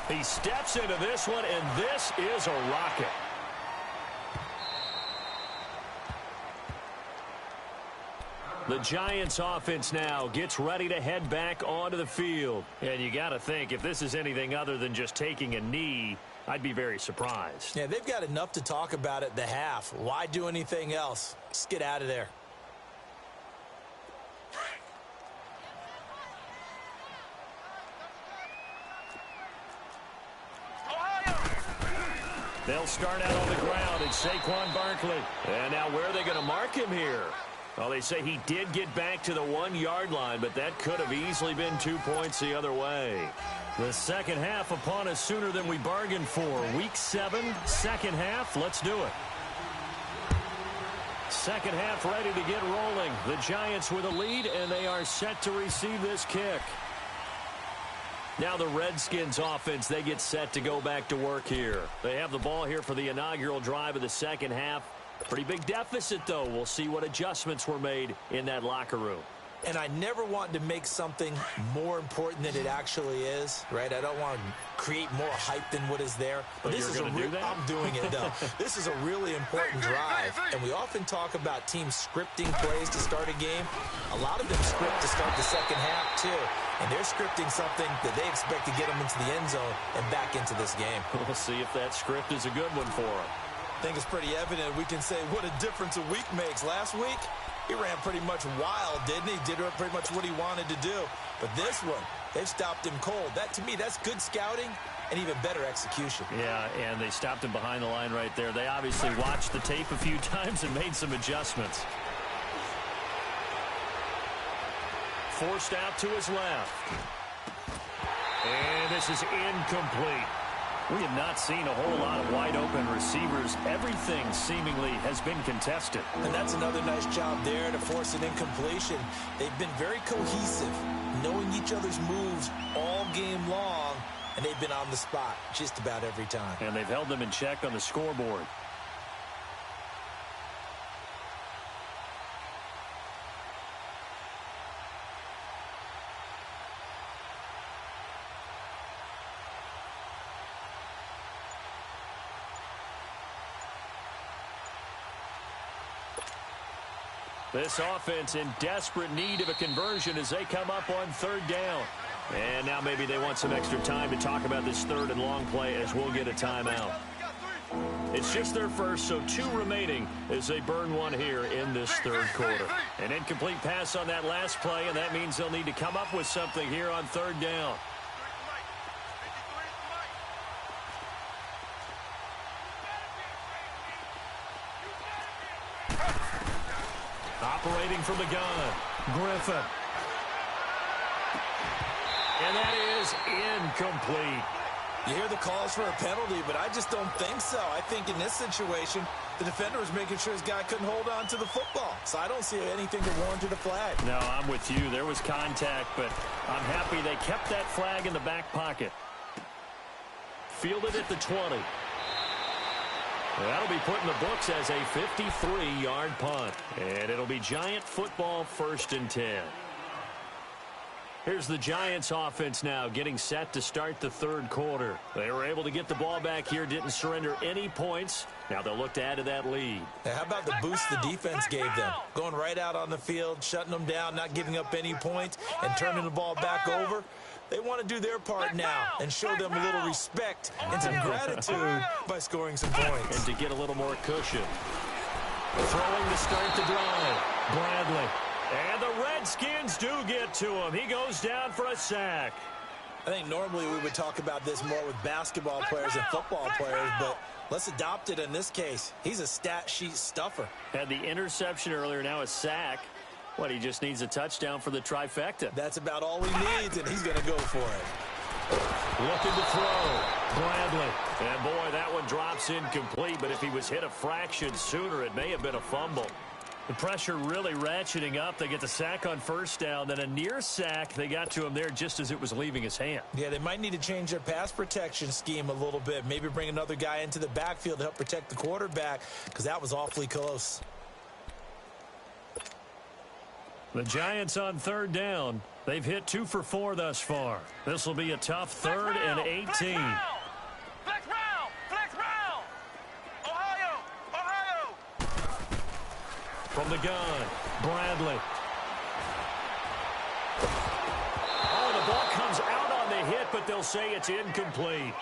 He steps into this one, and this is a rocket. The Giants offense now gets ready to head back onto the field. And you got to think, if this is anything other than just taking a knee, I'd be very surprised. Yeah, they've got enough to talk about at the half. Why do anything else? Just get out of there. They'll start out on the ground. It's Saquon Barkley. And now where are they going to mark him here? Well, they say he did get back to the 1-yard line, but that could have easily been 2 points the other way. The second half upon us sooner than we bargained for. Week 7, second half. Let's do it. Second half ready to get rolling. The Giants with a lead, and they are set to receive this kick. Now the Redskins offense, they get set to go back to work here. They have the ball here for the inaugural drive of the second half. Pretty big deficit, though. We'll see what adjustments were made in that locker room. And I never want to make something more important than it actually is, right? I don't want to create more hype than what is there. But this is I'm doing it, though. This is a really important drive. And we often talk about teams scripting plays to start a game. A lot of them script to start the second half, too. And they're scripting something that they expect to get them into the end zone and back into this game. We'll see if that script is a good one for them. I think it's pretty evident. We can say what a difference a week makes. Last week, he ran pretty much wild, didn't he? Did pretty much what he wanted to do. But this one, they've stopped him cold. That, to me, that's good scouting and even better execution. Yeah, and they stopped him behind the line right there. They obviously watched the tape a few times and made some adjustments. Forced out to his left. And this is incomplete. We have not seen a whole lot of wide-open receivers. Everything seemingly has been contested. And that's another nice job there to force an incompletion. They've been very cohesive, knowing each other's moves all game long, and they've been on the spot just about every time. And they've held them in check on the scoreboard. This offense in desperate need of a conversion as they come up on third down. And now maybe they want some extra time to talk about this third and long play as we'll get a timeout. It's just their first, so 2 remaining as they burn one here in this third quarter. An incomplete pass on that last play, and that means they'll need to come up with something here on third down. Operating from the gun, Griffin. And that is incomplete. You hear the calls for a penalty, but I just don't think so. I think in this situation, the defender was making sure his guy couldn't hold on to the football. So I don't see anything to warrant a flag. No, I'm with you. There was contact, but I'm happy they kept that flag in the back pocket. Fielded at the 20. That'll be put in the books as a 53-yard punt. And it'll be Giant football 1st and 10. Here's the Giants offense now getting set to start the third quarter. They were able to get the ball back here, didn't surrender any points. Now they'll look to add to that lead. Now, how about the boost the defense gave them? Going right out on the field, shutting them down, not giving up any points, and turning the ball back over. They want to do their part now and show them a little respect and some gratitude by scoring some points. And to get a little more cushion. Throwing to start the drive. Bradley. And the Redskins do get to him. He goes down for a sack. I think normally we would talk about this more with basketball players and football players, but let's adopt it in this case. He's a stat sheet stuffer. Had the interception earlier, now a sack. What, he just needs a touchdown for the trifecta. That's about all he needs, and he's going to go for it. Looking to throw. Bradley. And boy, that one drops incomplete, but if he was hit a fraction sooner, it may have been a fumble. The pressure really ratcheting up. They get the sack on first down, then a near sack. They got to him there just as it was leaving his hand. Yeah, they might need to change their pass protection scheme a little bit. Maybe bring another guy into the backfield to help protect the quarterback, because that was awfully close. The Giants on third down. They've hit 2 for 4 thus far. This will be a tough 3rd and 18. Flex round! Flex round! Ohio! Ohio! From the gun, Bradley. Oh, the ball comes out on the hit, but they'll say it's incomplete.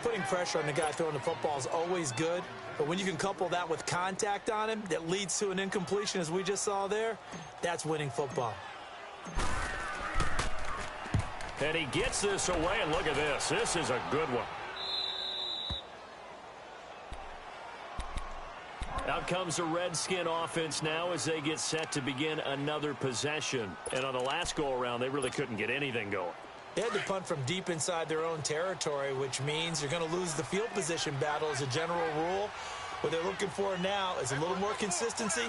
Putting pressure on the guy throwing the football is always good, but when you can couple that with contact on him that leads to an incompletion, as we just saw there, that's winning football. And he gets this away, and look at this. This is a good one. Out comes the Redskin offense now as they get set to begin another possession. And on the last go-around, they really couldn't get anything going. They had to punt from deep inside their own territory, which means you're going to lose the field position battle as a general rule. What they're looking for now is a little more consistency,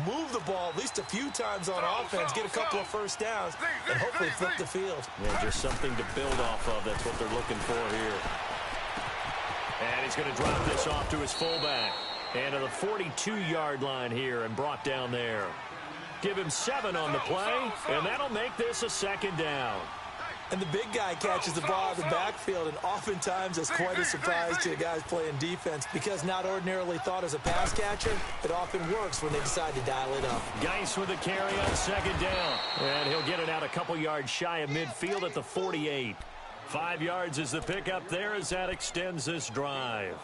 move the ball at least a few times on offense, get a couple of first downs, and hopefully flip the field. Yeah, just something to build off of. That's what they're looking for here. And he's going to drop this off to his fullback. And to the 42-yard line here and brought down there. Give him 7 on the play, and that'll make this a 2nd down. And the big guy catches the ball out of the backfield, and oftentimes it's quite a surprise to the guys playing defense because not ordinarily thought as a pass catcher, it often works when they decide to dial it up. Geis with a carry on 2nd down. And he'll get it out a couple yards shy of midfield at the 48. 5 yards is the pickup there as that extends this drive.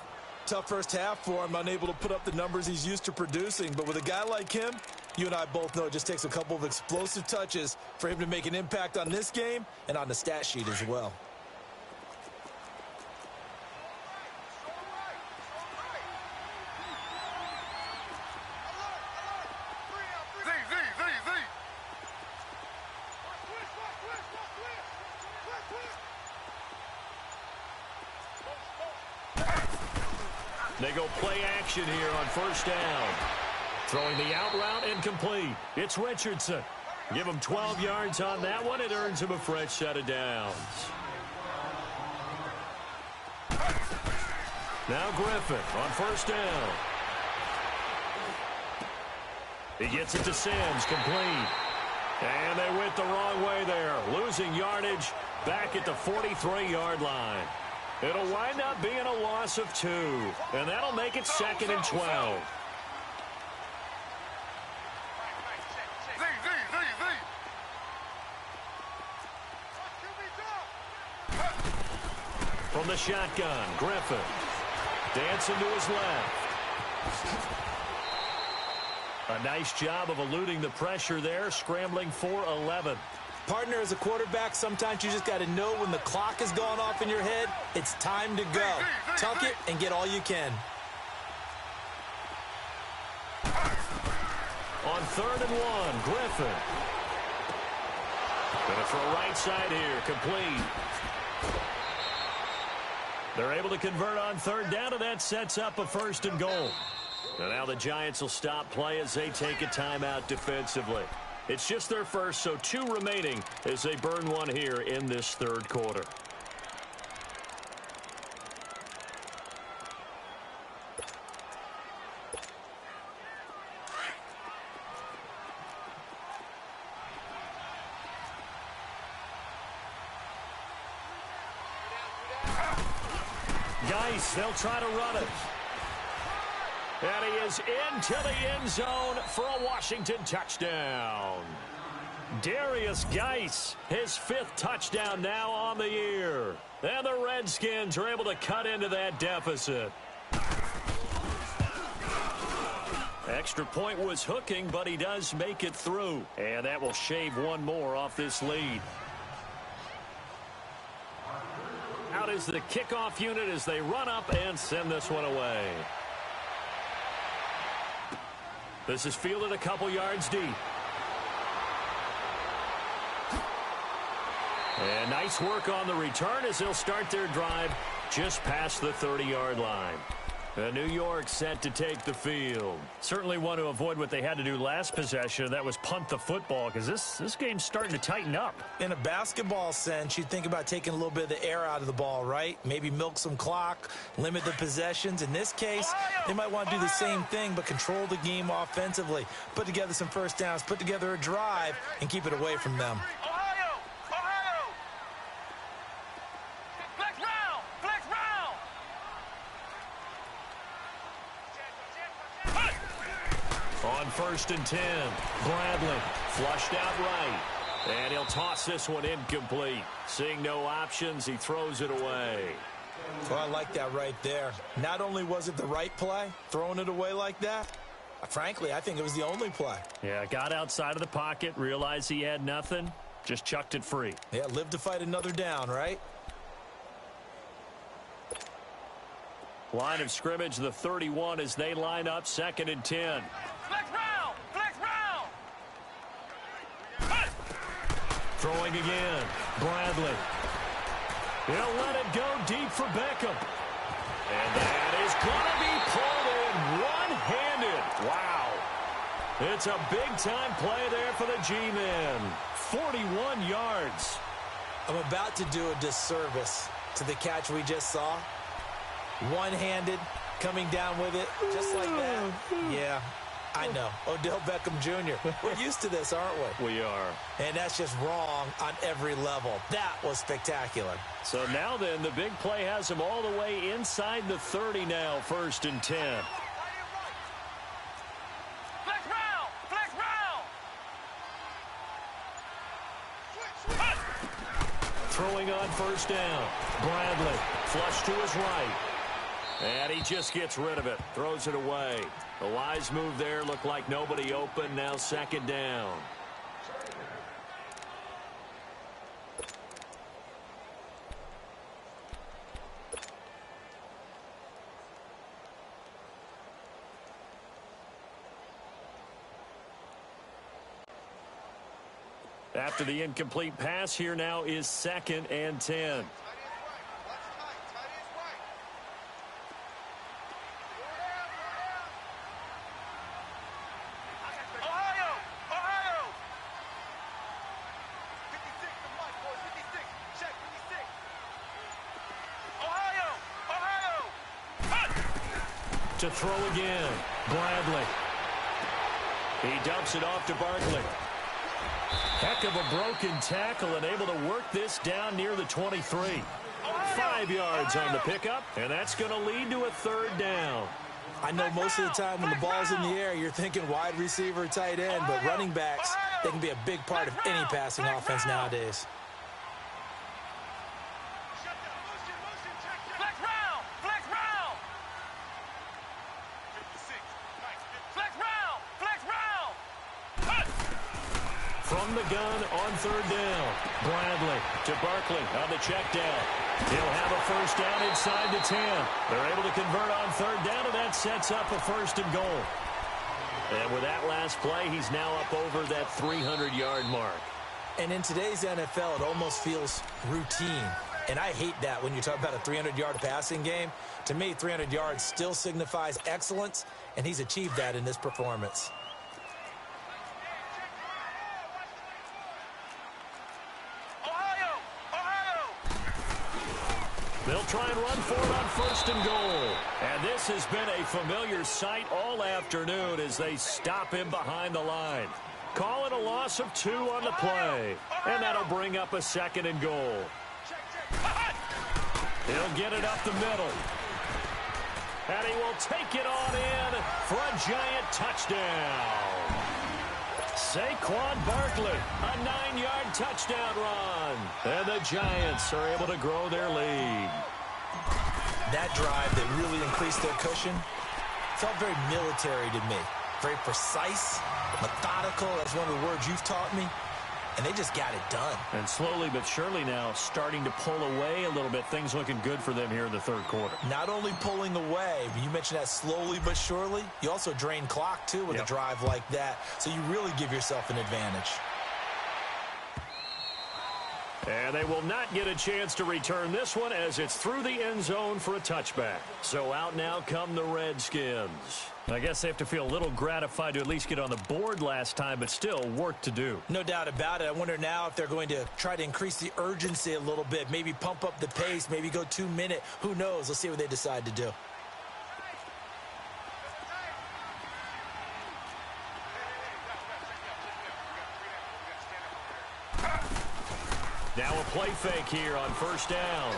Tough first half for him, unable to put up the numbers he's used to producing. But with a guy like him, you and I both know it just takes a couple of explosive touches for him to make an impact on this game and on the stat sheet as well. They go play action here on first down. Throwing the out route incomplete. It's Richardson. Give him 12 yards on that one. It earns him a fresh set of downs. Now Griffin on first down. He gets it to Sims, complete. And they went the wrong way there. Losing yardage back at the 43-yard line. It'll wind up being a loss of 2. And that'll make it 2nd and 12. From the shotgun, Griffin. Dancing to his left. A nice job of eluding the pressure there, scrambling for 11. Partner, as a quarterback, sometimes you just got to know when the clock has gone off in your head, it's time to go. Tuck it and get all you can. On 3rd and 1, Griffin. Going to throw right side here, complete. They're able to convert on 3rd down, and that sets up a 1st and goal. And now the Giants will stop play as they take a timeout defensively. It's just their first, so 2 remaining as they burn one here in this 3rd quarter. Geis, they'll try to run it. And he is into the end zone for a Washington touchdown. Darius Geis, his 5th touchdown now on the year. And the Redskins are able to cut into that deficit. Extra point was hooking, but he does make it through. And that will shave one more off this lead. Out is the kickoff unit as they run up and send this one away. This is fielded a couple yards deep. And nice work on the return as they'll start their drive just past the 30-yard line. New York set to take the field. Certainly want to avoid what they had to do last possession. That was punt the football, because this game's starting to tighten up. In a basketball sense, you think about taking a little bit of the air out of the ball, right? Maybe milk some clock, limit the possessions. In this case, they might want to do the same thing, but control the game offensively. Put together some first downs, put together a drive, and keep it away from them. On 1st and 10, Bradley flushed out right. And he'll toss this one incomplete. Seeing no options, he throws it away. Well, I like that right there. Not only was it the right play, throwing it away like that, frankly, I think it was the only play. Yeah, got outside of the pocket, realized he had nothing, just chucked it free. Yeah, live to fight another down, right? Line of scrimmage, the 31 as they line up 2nd and 10. Flex round! Flex round! Throwing again, Bradley. He'll let it go deep for Beckham. And that is going to be pulled in one-handed. Wow. It's a big-time play there for the G-men. 41 yards. I'm about to do a disservice to the catch we just saw. One-handed, coming down with it, just like that. Yeah, I know. Odell Beckham Jr. We're used to this, aren't we? We are. And that's just wrong on every level. That was spectacular. So now then, the big play has him all the way inside the 30 now, 1st and 10. Flex round! Flex round! Throwing on 1st down. Bradley, flush to his right. And he just gets rid of it, throws it away. The wise move there, looked like nobody open, now 2nd down. After the incomplete pass, here now is 2nd and 10. To throw again, Bradley. He dumps it off to Barkley. Heck of a broken tackle and able to work this down near the 23. 5 yards on the pickup, and that's going to lead to a 3rd down. I know most of the time when the ball's in the air, you're thinking wide receiver, tight end, but running backs, they can be a big part of any passing offense nowadays. Motion, motion, check. from the gun on third down. Bradley to Barkley on the check down. He'll have a first down inside the 10. They're able to convert on third down, and that sets up a first and goal. And with that last play, he's now up over that 300-yard mark. And in today's NFL, it almost feels routine. And I hate that when you talk about a 300-yard passing game. To me, 300 yards still signifies excellence, and he's achieved that in this performance. They'll try and run for it on first and goal. And this has been a familiar sight all afternoon as they stop him behind the line. Call it a loss of 2 on the play. And that'll bring up a second and goal. He'll get it up the middle. And he will take it on in for a giant touchdown. Saquon Barkley, a 9-yard touchdown run. And the Giants are able to grow their lead. That drive that really increased their cushion felt very military to me. Very precise, methodical. That's one of the words you've taught me. And they just got it done. And slowly but surely now starting to pull away a little bit. Things looking good for them here in the third quarter. Not only pulling away, but you mentioned that slowly but surely. You also drain clock, too, with a drive like that. So you really give yourself an advantage. And they will not get a chance to return this one as it's through the end zone for a touchback. So out now come the Redskins. I guess they have to feel a little gratified to at least get on the board last time, but still work to do. No doubt about it. I wonder now if they're going to try to increase the urgency a little bit, maybe pump up the pace, maybe go 2-minute. Who knows? Let's see what they decide to do. Now a play fake here on first down.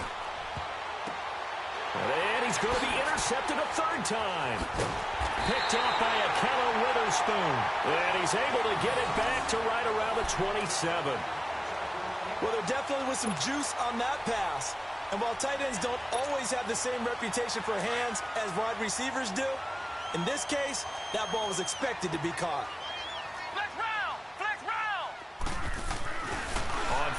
And he's going to be intercepted a third time. Picked off by Akello Witherspoon. And he's able to get it back to right around the 27. Well, there definitely was some juice on that pass. And while tight ends don't always have the same reputation for hands as wide receivers do, in this case, that ball was expected to be caught.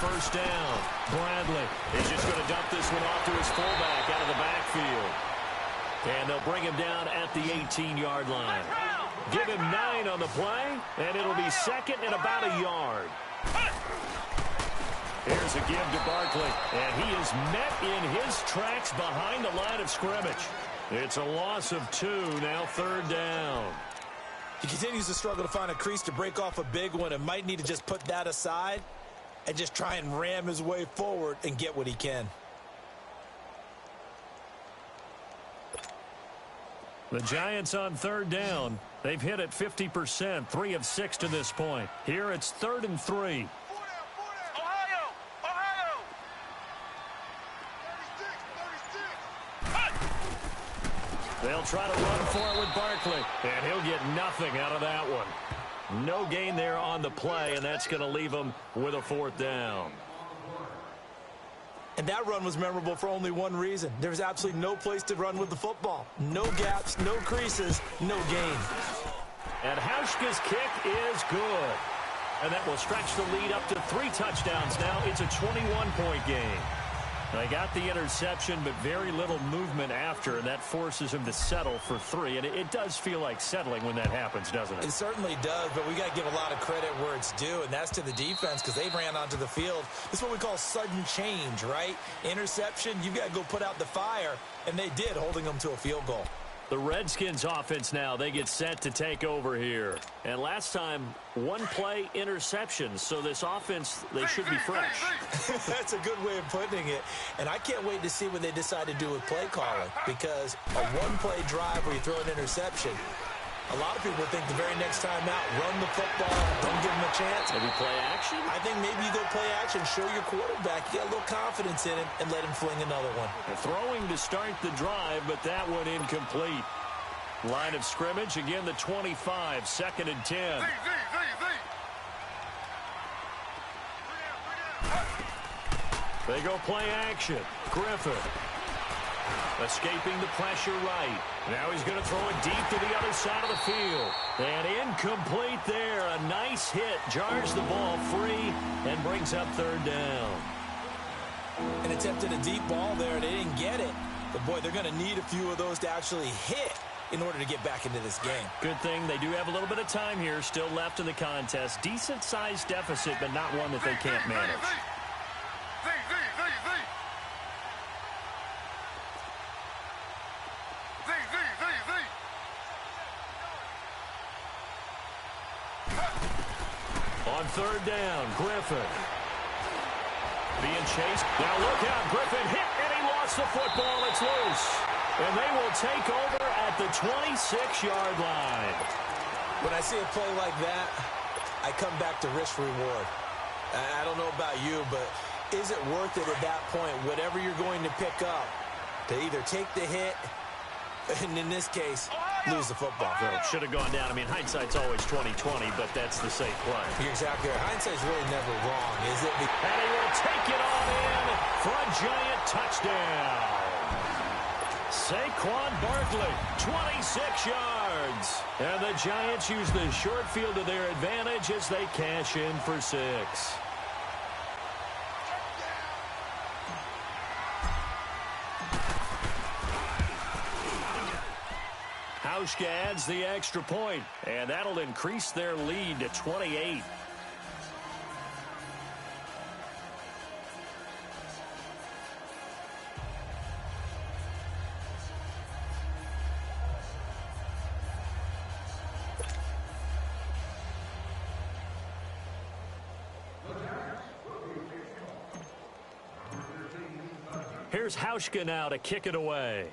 First down. Bradley is just going to dump this one off to his fullback out of the backfield. And they'll bring him down at the 18-yard line. Give him 9 on the play, and it'll be second and about a yard. Here's a give to Barkley, and he is met in his tracks behind the line of scrimmage. It's a loss of 2, now third down. He continues to struggle to find a crease to break off a big one and might need to just put that aside and just try and ram his way forward and get what he can. The Giants on third down. They've hit it 50%, 3 of 6 to this point. Here it's 3rd and 3. They'll try to run for it with Barkley, and he'll get nothing out of that one. No gain there on the play, and that's going to leave him with a 4th down. And that run was memorable for only one reason. There was absolutely no place to run with the football. No gaps, no creases, no gain. And Hauschka's kick is good. And that will stretch the lead up to 3 touchdowns now. It's a 21-point game. They got the interception, but very little movement after, and that forces him to settle for 3. And it does feel like settling when that happens, doesn't it? It certainly does, but we got to give a lot of credit where it's due, and that's to the defense because they ran onto the field. This is what we call sudden change, right? Interception, you've got to go put out the fire, and they did, holding them to a field goal. The Redskins offense now, they get set to take over here. And last time, 1 play interception. So this offense, they should be fresh. That's a good way of putting it. And I can't wait to see what they decide to do with play calling. Because a 1-play drive where you throw an interception, a lot of people think the very next time out, run the football, don't give them a chance. Maybe play action? I think maybe you go play action, show your quarterback, you got a little confidence in him, and let him fling another one. Throwing to start the drive, but that one incomplete. Line of scrimmage, again the 25, 2nd and 10. They go play action. Griffin. Escaping the pressure right. Now he's going to throw it deep to the other side of the field. And incomplete there. A nice hit. Jars the ball free and brings up third down. And attempted a deep ball there. They didn't get it. But, boy, they're going to need a few of those to actually hit in order to get back into this game. Good thing they do have a little bit of time here still left in the contest. Decent-sized deficit, but not one that they can't manage. On third down, Griffin. Being chased. Now look out. Griffin hit, and he lost the football. It's loose. And they will take over at the 26-yard line. When I see a play like that, I come back to risk-reward. I don't know about you, but is it worth it at that point, whatever you're going to pick up, to either take the hit, and in this case, lose the football? Well, it should have gone down. I mean, hindsight's always 20/20, but that's the safe play. You're exactly right. Hindsight's really never wrong, is it? And he will take it all in for a giant touchdown. Saquon Barkley, 26 yards. And the Giants use the short field to their advantage as they cash in for 6. Hauschka adds the extra point, and that'll increase their lead to 28. Here's Hauschka now to kick it away.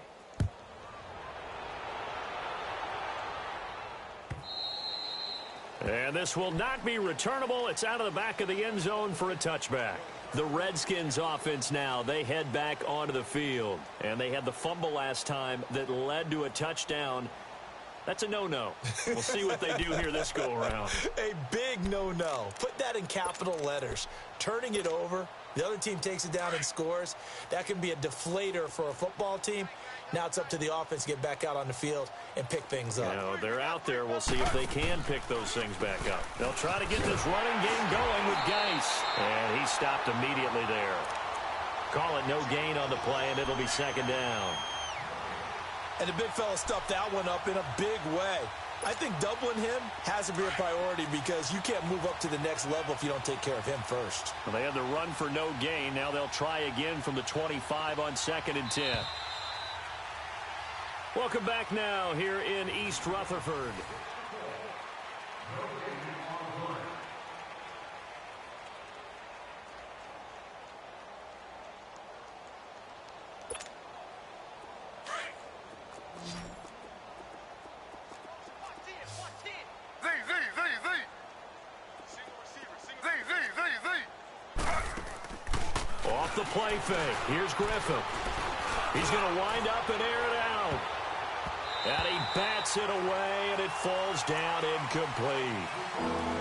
And this will not be returnable. It's out of the back of the end zone for a touchback. The Redskins offense now, they head back onto the field. And they had the fumble last time that led to a touchdown. That's a no-no. We'll see what they do here this go-around. A big no-no. Put that in capital letters. Turning it over, the other team takes it down and scores. That can be a deflator for a football team. Now it's up to the offense to get back out on the field and pick things up. You know, they're out there. We'll see if they can pick those things back up. They'll try to get this running game going with Geis. And he stopped immediately there. Call it no gain on the play, and it'll be second down. And the big fella stuffed that one up in a big way. I think doubling him has to be a priority because you can't move up to the next level if you don't take care of him first. Well, they had the run for no gain. Now they'll try again from the 25 on 2nd and 10. Welcome back now here in East Rutherford. Off the play fake. Here's Griffin. He's going to wind up and air it out. And he bats it away, and it falls down incomplete.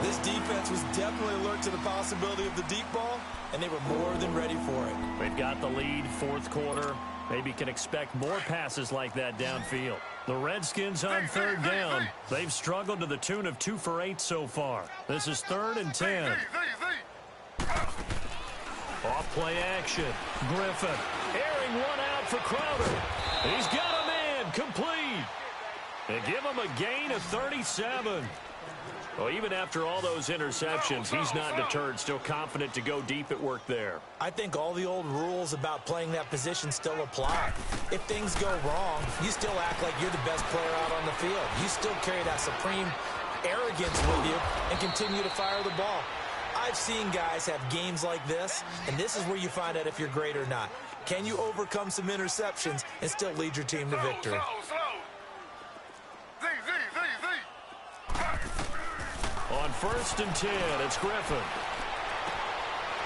This defense was definitely alert to the possibility of the deep ball, and they were more than ready for it. They've got the lead, 4th quarter. Maybe can expect more passes like that downfield. The Redskins on 3rd down. They've struggled to the tune of 2 for 8 so far. This is 3rd and 10. Off play action. Griffin airing one out for Crowder. He's got a man complete. And give him a gain of 37. Well, even after all those interceptions, he's not deterred, still confident to go deep at work there. I think all the old rules about playing that position still apply. If things go wrong, you still act like you're the best player out on the field. You still carry that supreme arrogance with you and continue to fire the ball. I've seen guys have games like this, and this is where you find out if you're great or not. Can you overcome some interceptions and still lead your team to victory? On 1st and 10, it's Griffin.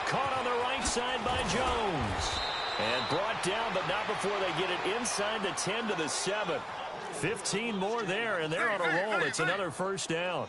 Caught on the right side by Jones. And brought down, but not before they get it inside the 10 to the 7. 15 more there, and they're on a roll. It's another 1st down.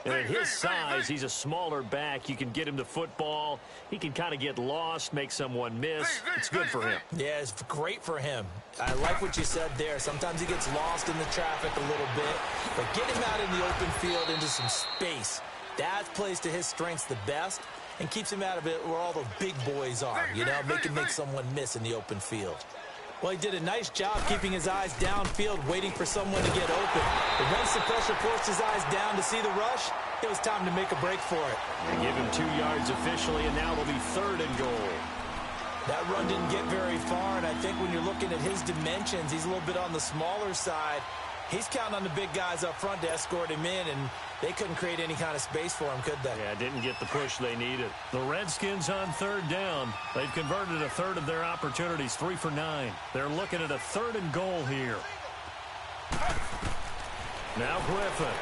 And at his size, he's a smaller back. You can get him the football. He can kind of get lost, make someone miss. It's good for him. Yeah, it's great for him. I like what you said there. Sometimes he gets lost in the traffic a little bit. But get him out in the open field into some space. That plays to his strengths the best and keeps him out of it where all the big boys are, you know, make someone miss in the open field. Well, he did a nice job keeping his eyes downfield, waiting for someone to get open. But once the pressure forced his eyes down to see the rush, it was time to make a break for it. They give him 2 yards officially, and now it'll be 3rd and goal. That run didn't get very far, and I think when you're looking at his dimensions, he's a little bit on the smaller side. He's counting on the big guys up front to escort him in, and they couldn't create any kind of space for him, could they? Yeah, didn't get the push they needed. The Redskins on 3rd down. They've converted a third of their opportunities, 3 for 9. They're looking at a 3rd and goal here. Now Griffin.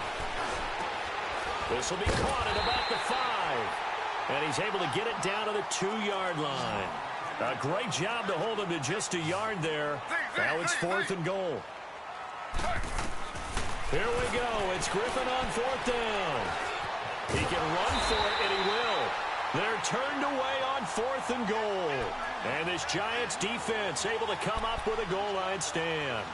This will be caught at about the 5. And he's able to get it down to the 2-yard line. A great job to hold him to just a yard there. Now it's 4th and goal. Here we go. It's Griffin on 4th down. He can run for it, and he will. They're turned away on 4th and goal. And this Giants defense able to come up with a goal line stand.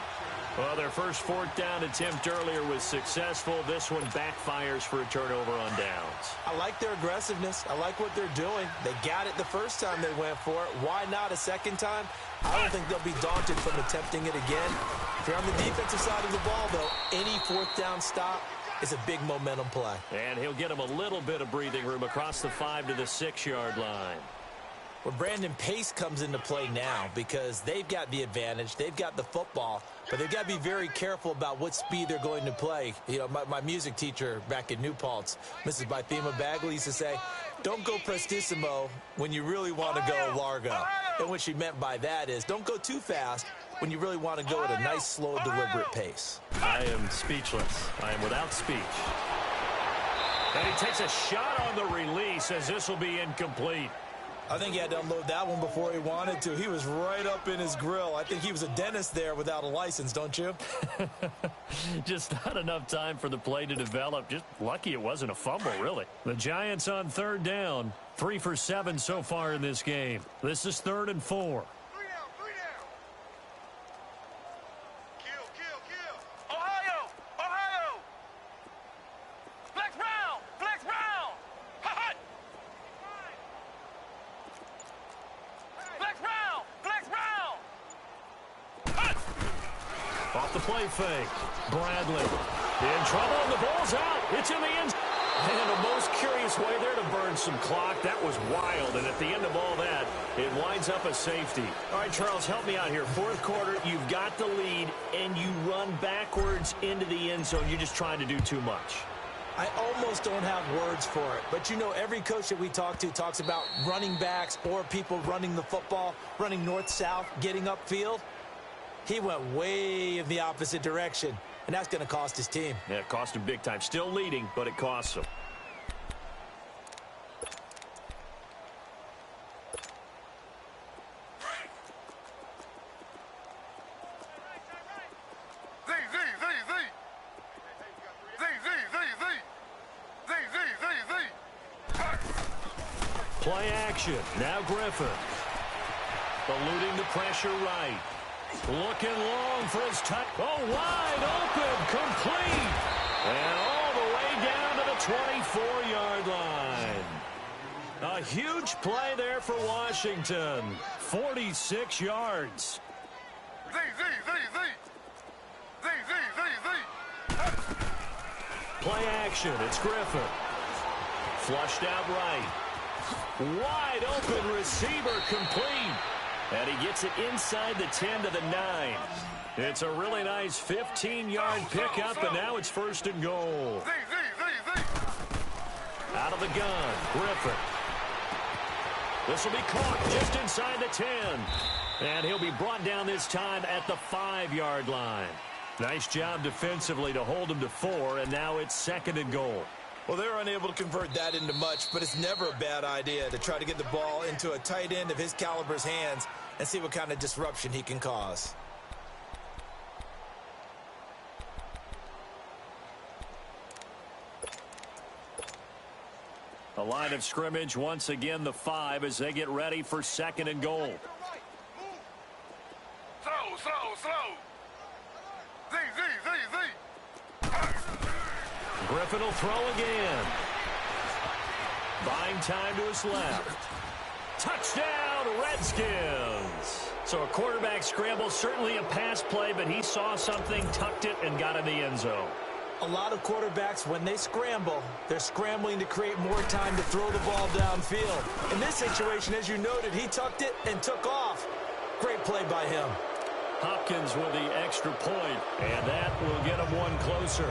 Well, their first 4th down attempt earlier was successful. This one backfires for a turnover on downs. I like their aggressiveness. I like what they're doing. They got it the first time they went for it. Why not a second time? I don't think they'll be daunted from attempting it again. If you're on the defensive side of the ball, though, any 4th down stop is a big momentum play. And he'll get him a little bit of breathing room across the 5 to the 6-yard line. Well, Brandon, pace comes into play now because they've got the advantage. They've got the football, but they've got to be very careful about what speed they're going to play. You know, my music teacher back in New Paltz, Mrs. Bythema Bagley, used to say, don't go prestissimo when you really want to go largo. And what she meant by that is don't go too fast when you really want to go at a nice, slow, deliberate pace. I am speechless. I am without speech. And he takes a shot on the release as this will be incomplete. I think he had to unload that one before he wanted to. He was right up in his grill. I think he was a dentist there without a license, don't you? Just not enough time for the play to develop. Just lucky it wasn't a fumble, really. The Giants on 3rd down. 3 for 7 so far in this game. This is 3rd and 4. Off the play fake. Bradley in trouble, and the ball's out. It's in the end. And the most curious way there to burn some clock. That was wild. And at the end of all that, it winds up a safety. All right, Charles, help me out here. 4th quarter, you've got the lead, and you run backwards into the end zone. You're just trying to do too much. I almost don't have words for it. But, you know, every coach that we talk to talks about running backs or people running the football, running north-south, getting upfield. He went way in the opposite direction, and that's going to cost his team. Yeah, it cost him big time. Still leading, but it costs him. Play action. Now Griffin. Eluding the pressure right. Looking long for his touch. Oh, wide open. Complete. And all the way down to the 24-yard line. A huge play there for Washington. 46 yards. Play action. It's Griffin. Flushed out right. Wide open receiver complete. And he gets it inside the 10 to the 9. It's a really nice 15-yard pickup, and now it's 1st and goal. Out of the gun, Griffin. This will be caught just inside the 10. And he'll be brought down this time at the 5-yard line. Nice job defensively to hold him to 4, and now it's 2nd and goal. Well, they're unable to convert that into much, but it's never a bad idea to try to get the ball into a tight end of his caliber's hands and see what kind of disruption he can cause. The line of scrimmage, once again, the 5 as they get ready for 2nd and goal. Slow. Z. Griffin will throw again. Buying time to his left. Touchdown, Redskins. So a quarterback scramble, certainly a pass play, but he saw something, tucked it, and got in the end zone. A lot of quarterbacks, when they scramble, they're scrambling to create more time to throw the ball downfield. In this situation, as you noted, he tucked it and took off. Great play by him. Hopkins with the extra point, and that will get him one closer.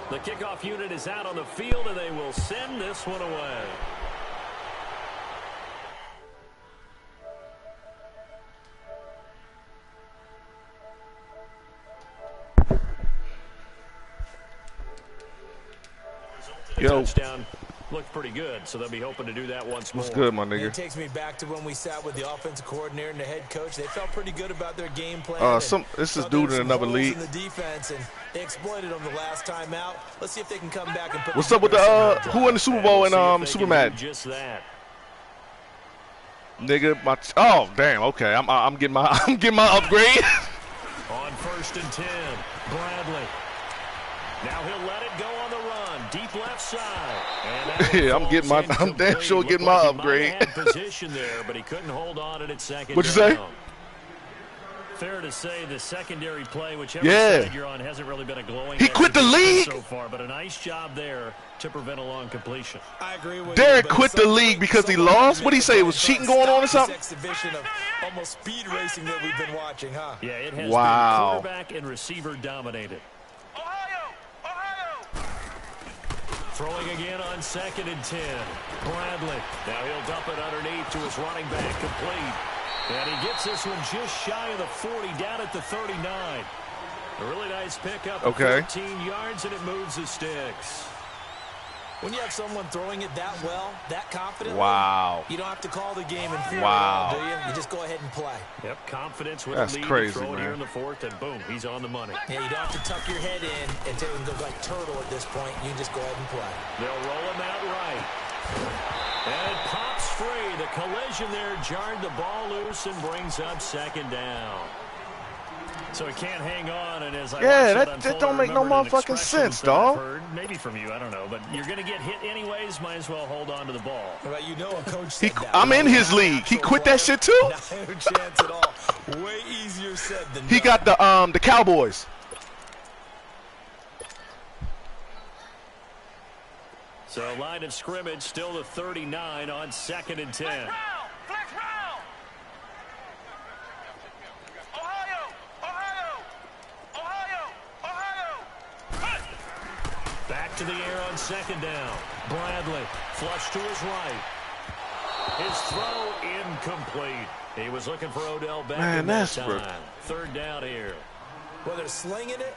The kickoff unit is out on the field, and they will send this one away. Yo. Touchdown looked pretty good, so they'll be hoping to do that once more. What's good, my nigga? It takes me back to when we sat with the offensive coordinator and the head coach. They felt pretty good about their game plan. This is dude in another league. In the defense, and they exploited them the last time out. Let's see if they can come back and put. What's up with the who won the Super Bowl in Super Madden? Just that. Nigga, oh damn, okay. I'm getting my upgrade. On 1st and 10, Bradley. Now he'll let it go on the run, deep left side. Yeah, I'm damn sure getting my upgrade. He had position there, but he couldn't hold on at second. What'd you say? Fair to say the secondary play, whichever side you're on, hasn't really been a glowing. He quit the league so far, but a nice job there to prevent a long completion. I agree with Derek quit the league because he lost. What did he say? It was cheating going on or something? Exhibition of almost speed racing that we've been watching, huh? Yeah, it has been quarterback and receiver dominated. Throwing again on 2nd and 10. Bradley. Now he'll dump it underneath to his running back, complete. And he gets this one just shy of the 40, down at the 39. A really nice pickup of 14 yards, and it moves the sticks. When you have someone throwing it that well, that confidently, you don't have to call the game in fear at all, do you? You just go ahead and play. Yep, confidence with That's a lead. crazy, Throw it man. here in the 4th, and boom, he's on the money. Yeah, you don't have to tuck your head in and go like turtle at this point. You just go ahead and play. They'll roll him out right. And it pops free. The collision there jarred the ball loose and brings up 2nd down. So he can't hang on, and as I that don't make no motherfucking sense, dog. Heard, maybe from you, I don't know, but you're going to get hit anyways. Might as well hold on to the ball. Well, you know, a coach said that. I'm in his league. He quit that shit too. No chance at all. Way easier said than done. He got the Cowboys. So line of scrimmage still the 39 on 2nd and 10. Flex round. Ohio. Back to the air on 2nd down. Bradley flush to his right. His throw incomplete. He was looking for Odell Beckham. Man, that's that time. 3rd down here. Well, they're slinging it,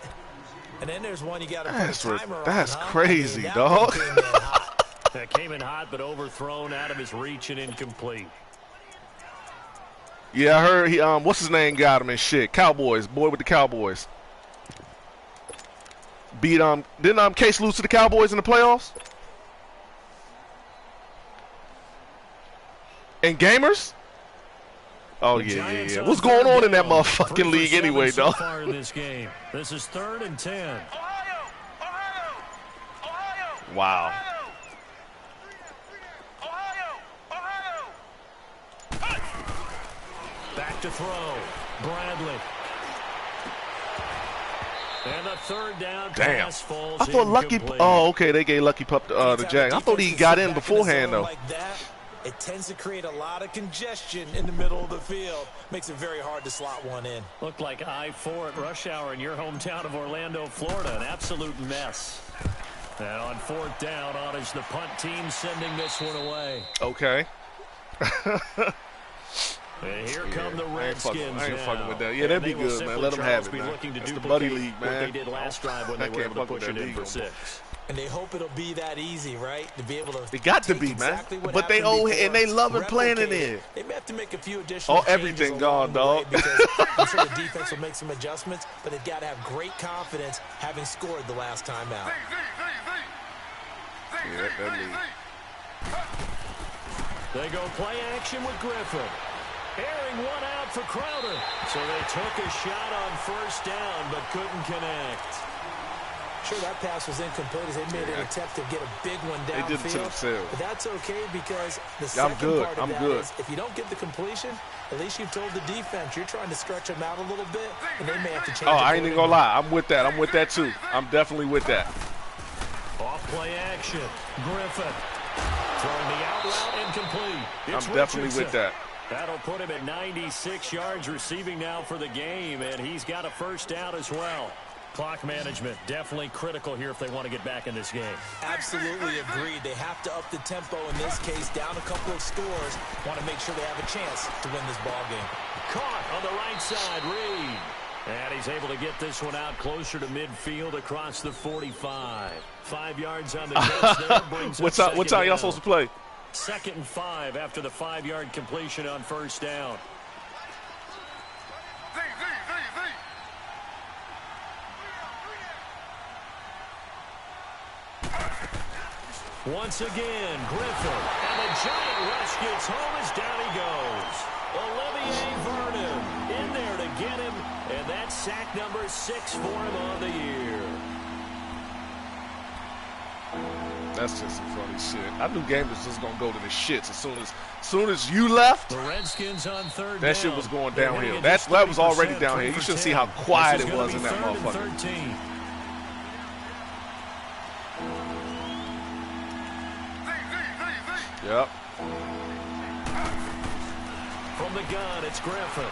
and then there's one you got to put a timer on. That's huh? crazy, That dog. one came in hot. That came in hot, but overthrown out of his reach and incomplete. Yeah, I heard he what's his name got him and shit. Cowboys, boy with the Cowboys. Beat didn't Case lose to the Cowboys in the playoffs? And Gamers? Oh yeah. What's going on in that motherfucking league anyway, dog? So far in this game. This is 3rd and 10. Wow. Back to throw. Bradley. And the 3rd down pass falls I thought Lucky. incomplete. Oh, okay. They gave Lucky Pup the Jack. I thought he got in beforehand though. Like that, it tends to create a lot of congestion in the middle of the field. Makes it very hard to slot one in. Looked like I-4 at rush hour in your hometown of Orlando, Florida. An absolute mess. And on 4th down, on is the punt team sending this one away. Okay. And here come the Redskins. I ain't fucking with that. Yeah, that'd be good, man. Let them have it, man. Looking to That's the buddy duplicate league, man. what they did last drive when they were able to push it in for 6. And they hope it'll be that easy, right? To be able to. It got to be, exactly man. But they owe and they love it playing in there. They may have to make a few additional everything gone, dog. Because I'm sure the defense will make some adjustments, but they've got to have great confidence having scored the last time out. Yeah, that lead. They go play action with Griffin. Airing one out for Crowder. So they took a shot on first down, but couldn't connect. Sure, that pass was incomplete as they made an attempt to get a big one downfield. They did it to themselves. But that's okay because the second part of that is if you don't get the completion, at least you've told the defense you're trying to stretch them out a little bit, and they may have to change. Oh, I ain't even gonna lie. I'm with that. I'm with that too. I'm definitely with that. Off play action. Griffin throwing the out route incomplete. It's I'm definitely with that. That'll put him at 96 yards receiving now for the game, and he's got a first down as well. Clock management, definitely critical here if they want to get back in this game. Absolutely agreed. They have to up the tempo in this case, down a couple of scores. Want to make sure they have a chance to win this ball game. Caught on the right side, Reed. And he's able to get this one out closer to midfield across the 45. 5 yards on the catch there. Brings what time y'all supposed to play? 2nd and 5 after the 5-yard completion on first down. Once again, Griffin, and the giant rush gets home as down he goes. Olivier Vernon in there to get him, and that's sack number 6 for him on the year. That's just some funny shit. I knew game was just gonna go to the shits as soon as you left. The Redskins on third that down. shit was going downhill. That was already downhill. You should see how quiet it was in that motherfucker. 13. Yep. From the gun, it's Griffin.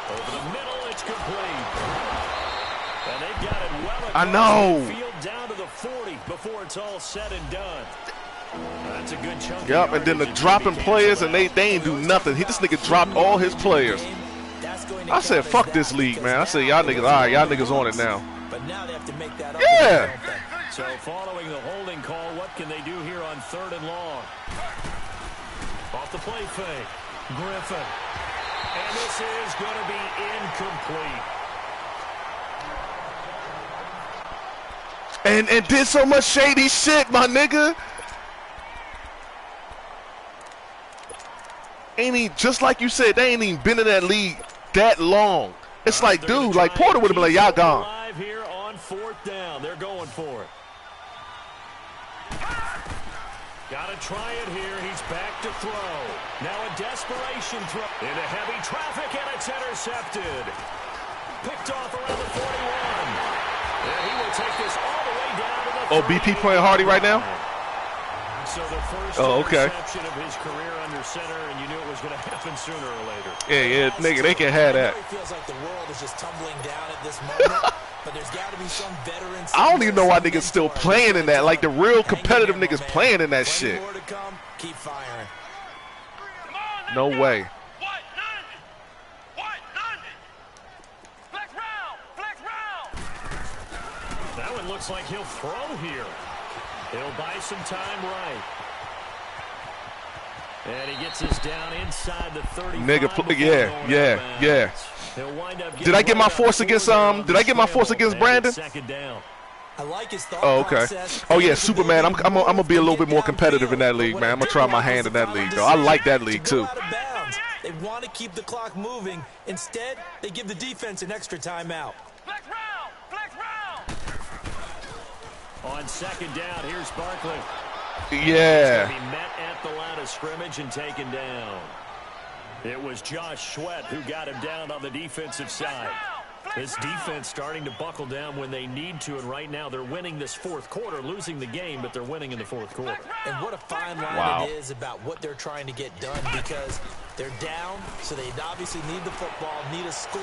Over the middle, it's complete. And they've got it well across I know. the field down to the 40 before it's all said and done. That's a good chunk. Yep, and then the dropping players, and they ain't do nothing. This nigga dropped all his players. I said, fuck this league, man. I said, y'all niggas, all right, y'all niggas on it now. But now they have to make that up. Yeah. So following the holding call, what can they do here on 3rd and long? Off the play fake. Griffin. And this is going to be incomplete. And did so much shady shit, my nigga. Ain't he, just like you said, they ain't even been in that league that long. It's like, dude, like Porter would have been like, y'all gone. Here on 4th down. They're going for it. Got to try it here. He's back to throw. Now a desperation throw into heavy traffic, and it's intercepted. Picked off around the 41. And he will take this all the way down to the 30. BP playing Hardy right now? So the first okay. interception of his career under center, and you knew it was going to happen sooner or later. Yeah, nigga, they can have that. It feels like the world is just tumbling down at this moment. But there's got to be some veterans. I don't even know why niggas still playing in that. Like the real competitive niggas playing in that shit. More to come. Keep firing. No way. That one looks like he'll throw here. He'll buy some time right. And he gets us down inside the 35. Nigga, yeah. Did I get my force against Brandon? Second down. I like his thought okay. process. Oh yeah, Superman. I'm gonna be a little bit more competitive in that league, man. I'm gonna try my hand in that league though. I like that league too. They want to keep the clock moving. Instead, they give the defense an extra timeout. Flex round! On second down, here's Barkley. Yeah. He's going to be met at the line of scrimmage and taken down. It was Josh Sweat who got him down on the defensive side. This defense starting to buckle down when they need to, and right now they're winning this 4th quarter, losing the game, but they're winning in the 4th quarter. And what a fine line it is about what they're trying to get done, because they're down, so they obviously need the football, need a score,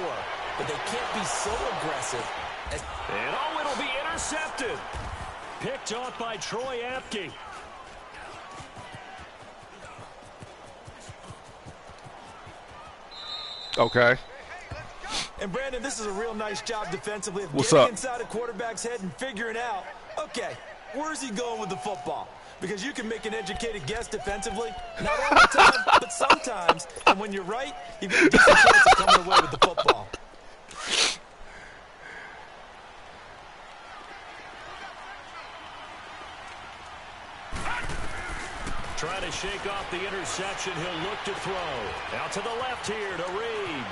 but they can't be so aggressive. And it'll be intercepted. Picked off by Troy Apke. And And Brandon, this is a real nice job defensively of What's getting up? inside a quarterback's head and figuring out, okay, where's he going with the football? Because you can make an educated guess defensively, not all the time, but sometimes. And when you're right, you've got a decent chance of coming away with the football. Trying to shake off the interception. He'll look to throw. Out to the left here to Reed.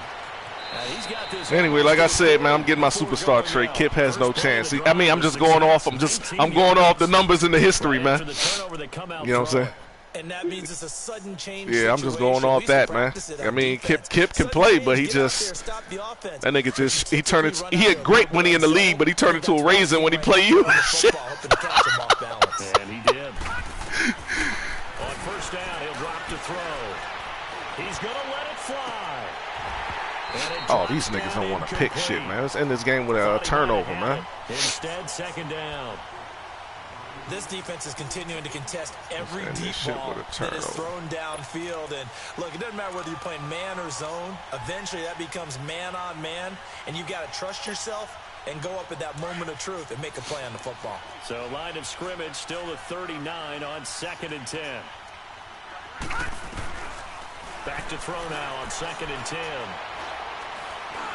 He's got this. Anyway, like I said, man, I'm getting my superstar trait. Kip has no chance. I mean, I'm just going off. I'm going off the numbers in the history, man. You know what I'm saying? And that means it's a sudden change. Yeah, I'm just going off that, man. I mean, Kip can play, but he just that nigga just he had great when he in the league, but he turned into a raisin when he play you. Shit. And he did. On first down, he'll drop to throw. He's going to let it fly. Oh, these niggas don't want to pick shit, man. Let's end this game with a turnover, man. Instead, second down. This defense is continuing to contest every deep ball that is thrown downfield. And look, it doesn't matter whether you're playing man or zone. Eventually, that becomes man on man, and you've got to trust yourself and go up at that moment of truth and make a play on the football. So line of scrimmage still the 39 on 2nd and 10. Back to throw now on 2nd and 10.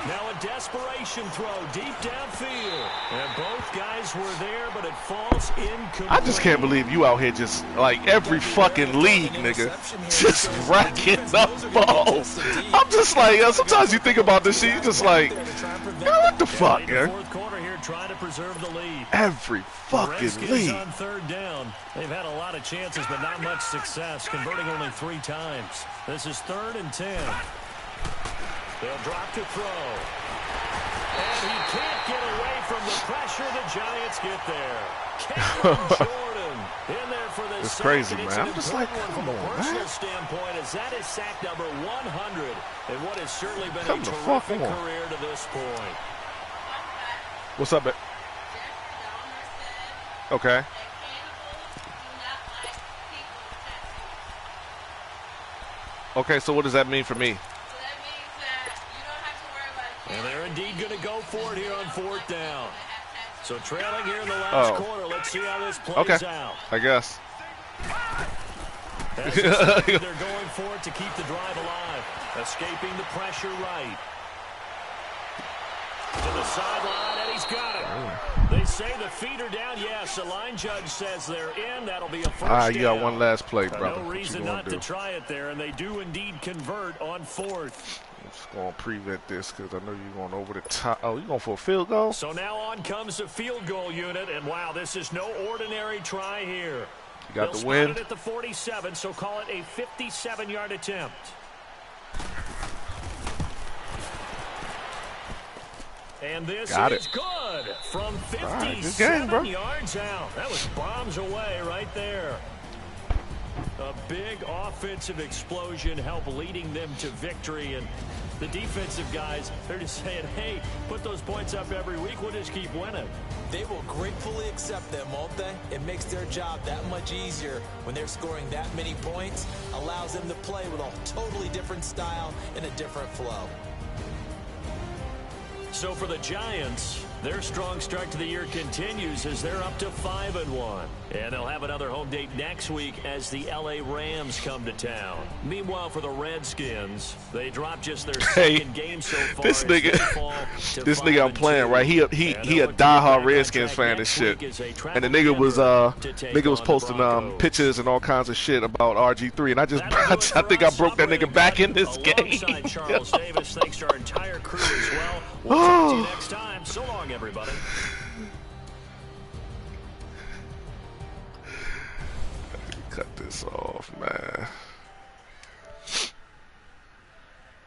Now a desperation throw deep downfield. And both guys were there, but it falls incomplete. I just can't believe you out here just like every fucking league, nigga, just racking up balls. I'm just like, sometimes you think about this shit, you just like, man, what the fuck, man? Fourth quarter here trying to preserve the lead. Every fucking league. On third down. They've had a lot of chances, but not much success, converting only 3 times. This is 3rd and 10. They'll drop to throw. And he can't get away from the pressure. The Giants get there. Cameron Jordan in there for this. It's crazy, man. I'm just like, come on, man. Personal standpoint, as that is sack number 100 and what has certainly been Come a the fuck terrific on. career to this point. What's up, man? Okay. Okay, so what does that mean for me? And they're indeed going to go for it here on 4th down. So trailing here in the last quarter. Let's see how this plays out. I guess. As they're going for it to keep the drive alive. Escaping the pressure right. To the sideline, and he's got it. They say the feet are down. Yes, the line judge says they're in. That'll be a first down. You got one last play, brother. No reason not to try it there, and they do indeed convert on 4th. I'm just going to prevent this because I know you're going over the top. Oh, you're going for a field goal? So now on comes the field goal unit, and wow, this is no ordinary try here. You got They'll the win. spot it at the 47, so call it a 57-yard attempt. And this is good from 57 yards out. That was bombs away right there. A big offensive explosion helped leading them to victory. And the defensive guys, they're just saying, hey, put those points up every week. We'll just keep winning. They will gratefully accept them, won't they? It makes their job that much easier when they're scoring that many points. Allows them to play with a totally different style and a different flow. So for the Giants, their strong start to the year continues as they're up to 5-1. And they'll have another home date next week as the LA Rams come to town. Meanwhile, for the Redskins, they dropped just their second game so far. This nigga I'm playing, right? He a diehard Redskins fan and shit. And the nigga was posting pictures and all kinds of shit about RG3, and I think I broke that nigga back in this game. Charles Davis, thanks to our entire crew as well. We'll talk to you next time. So long, everybody.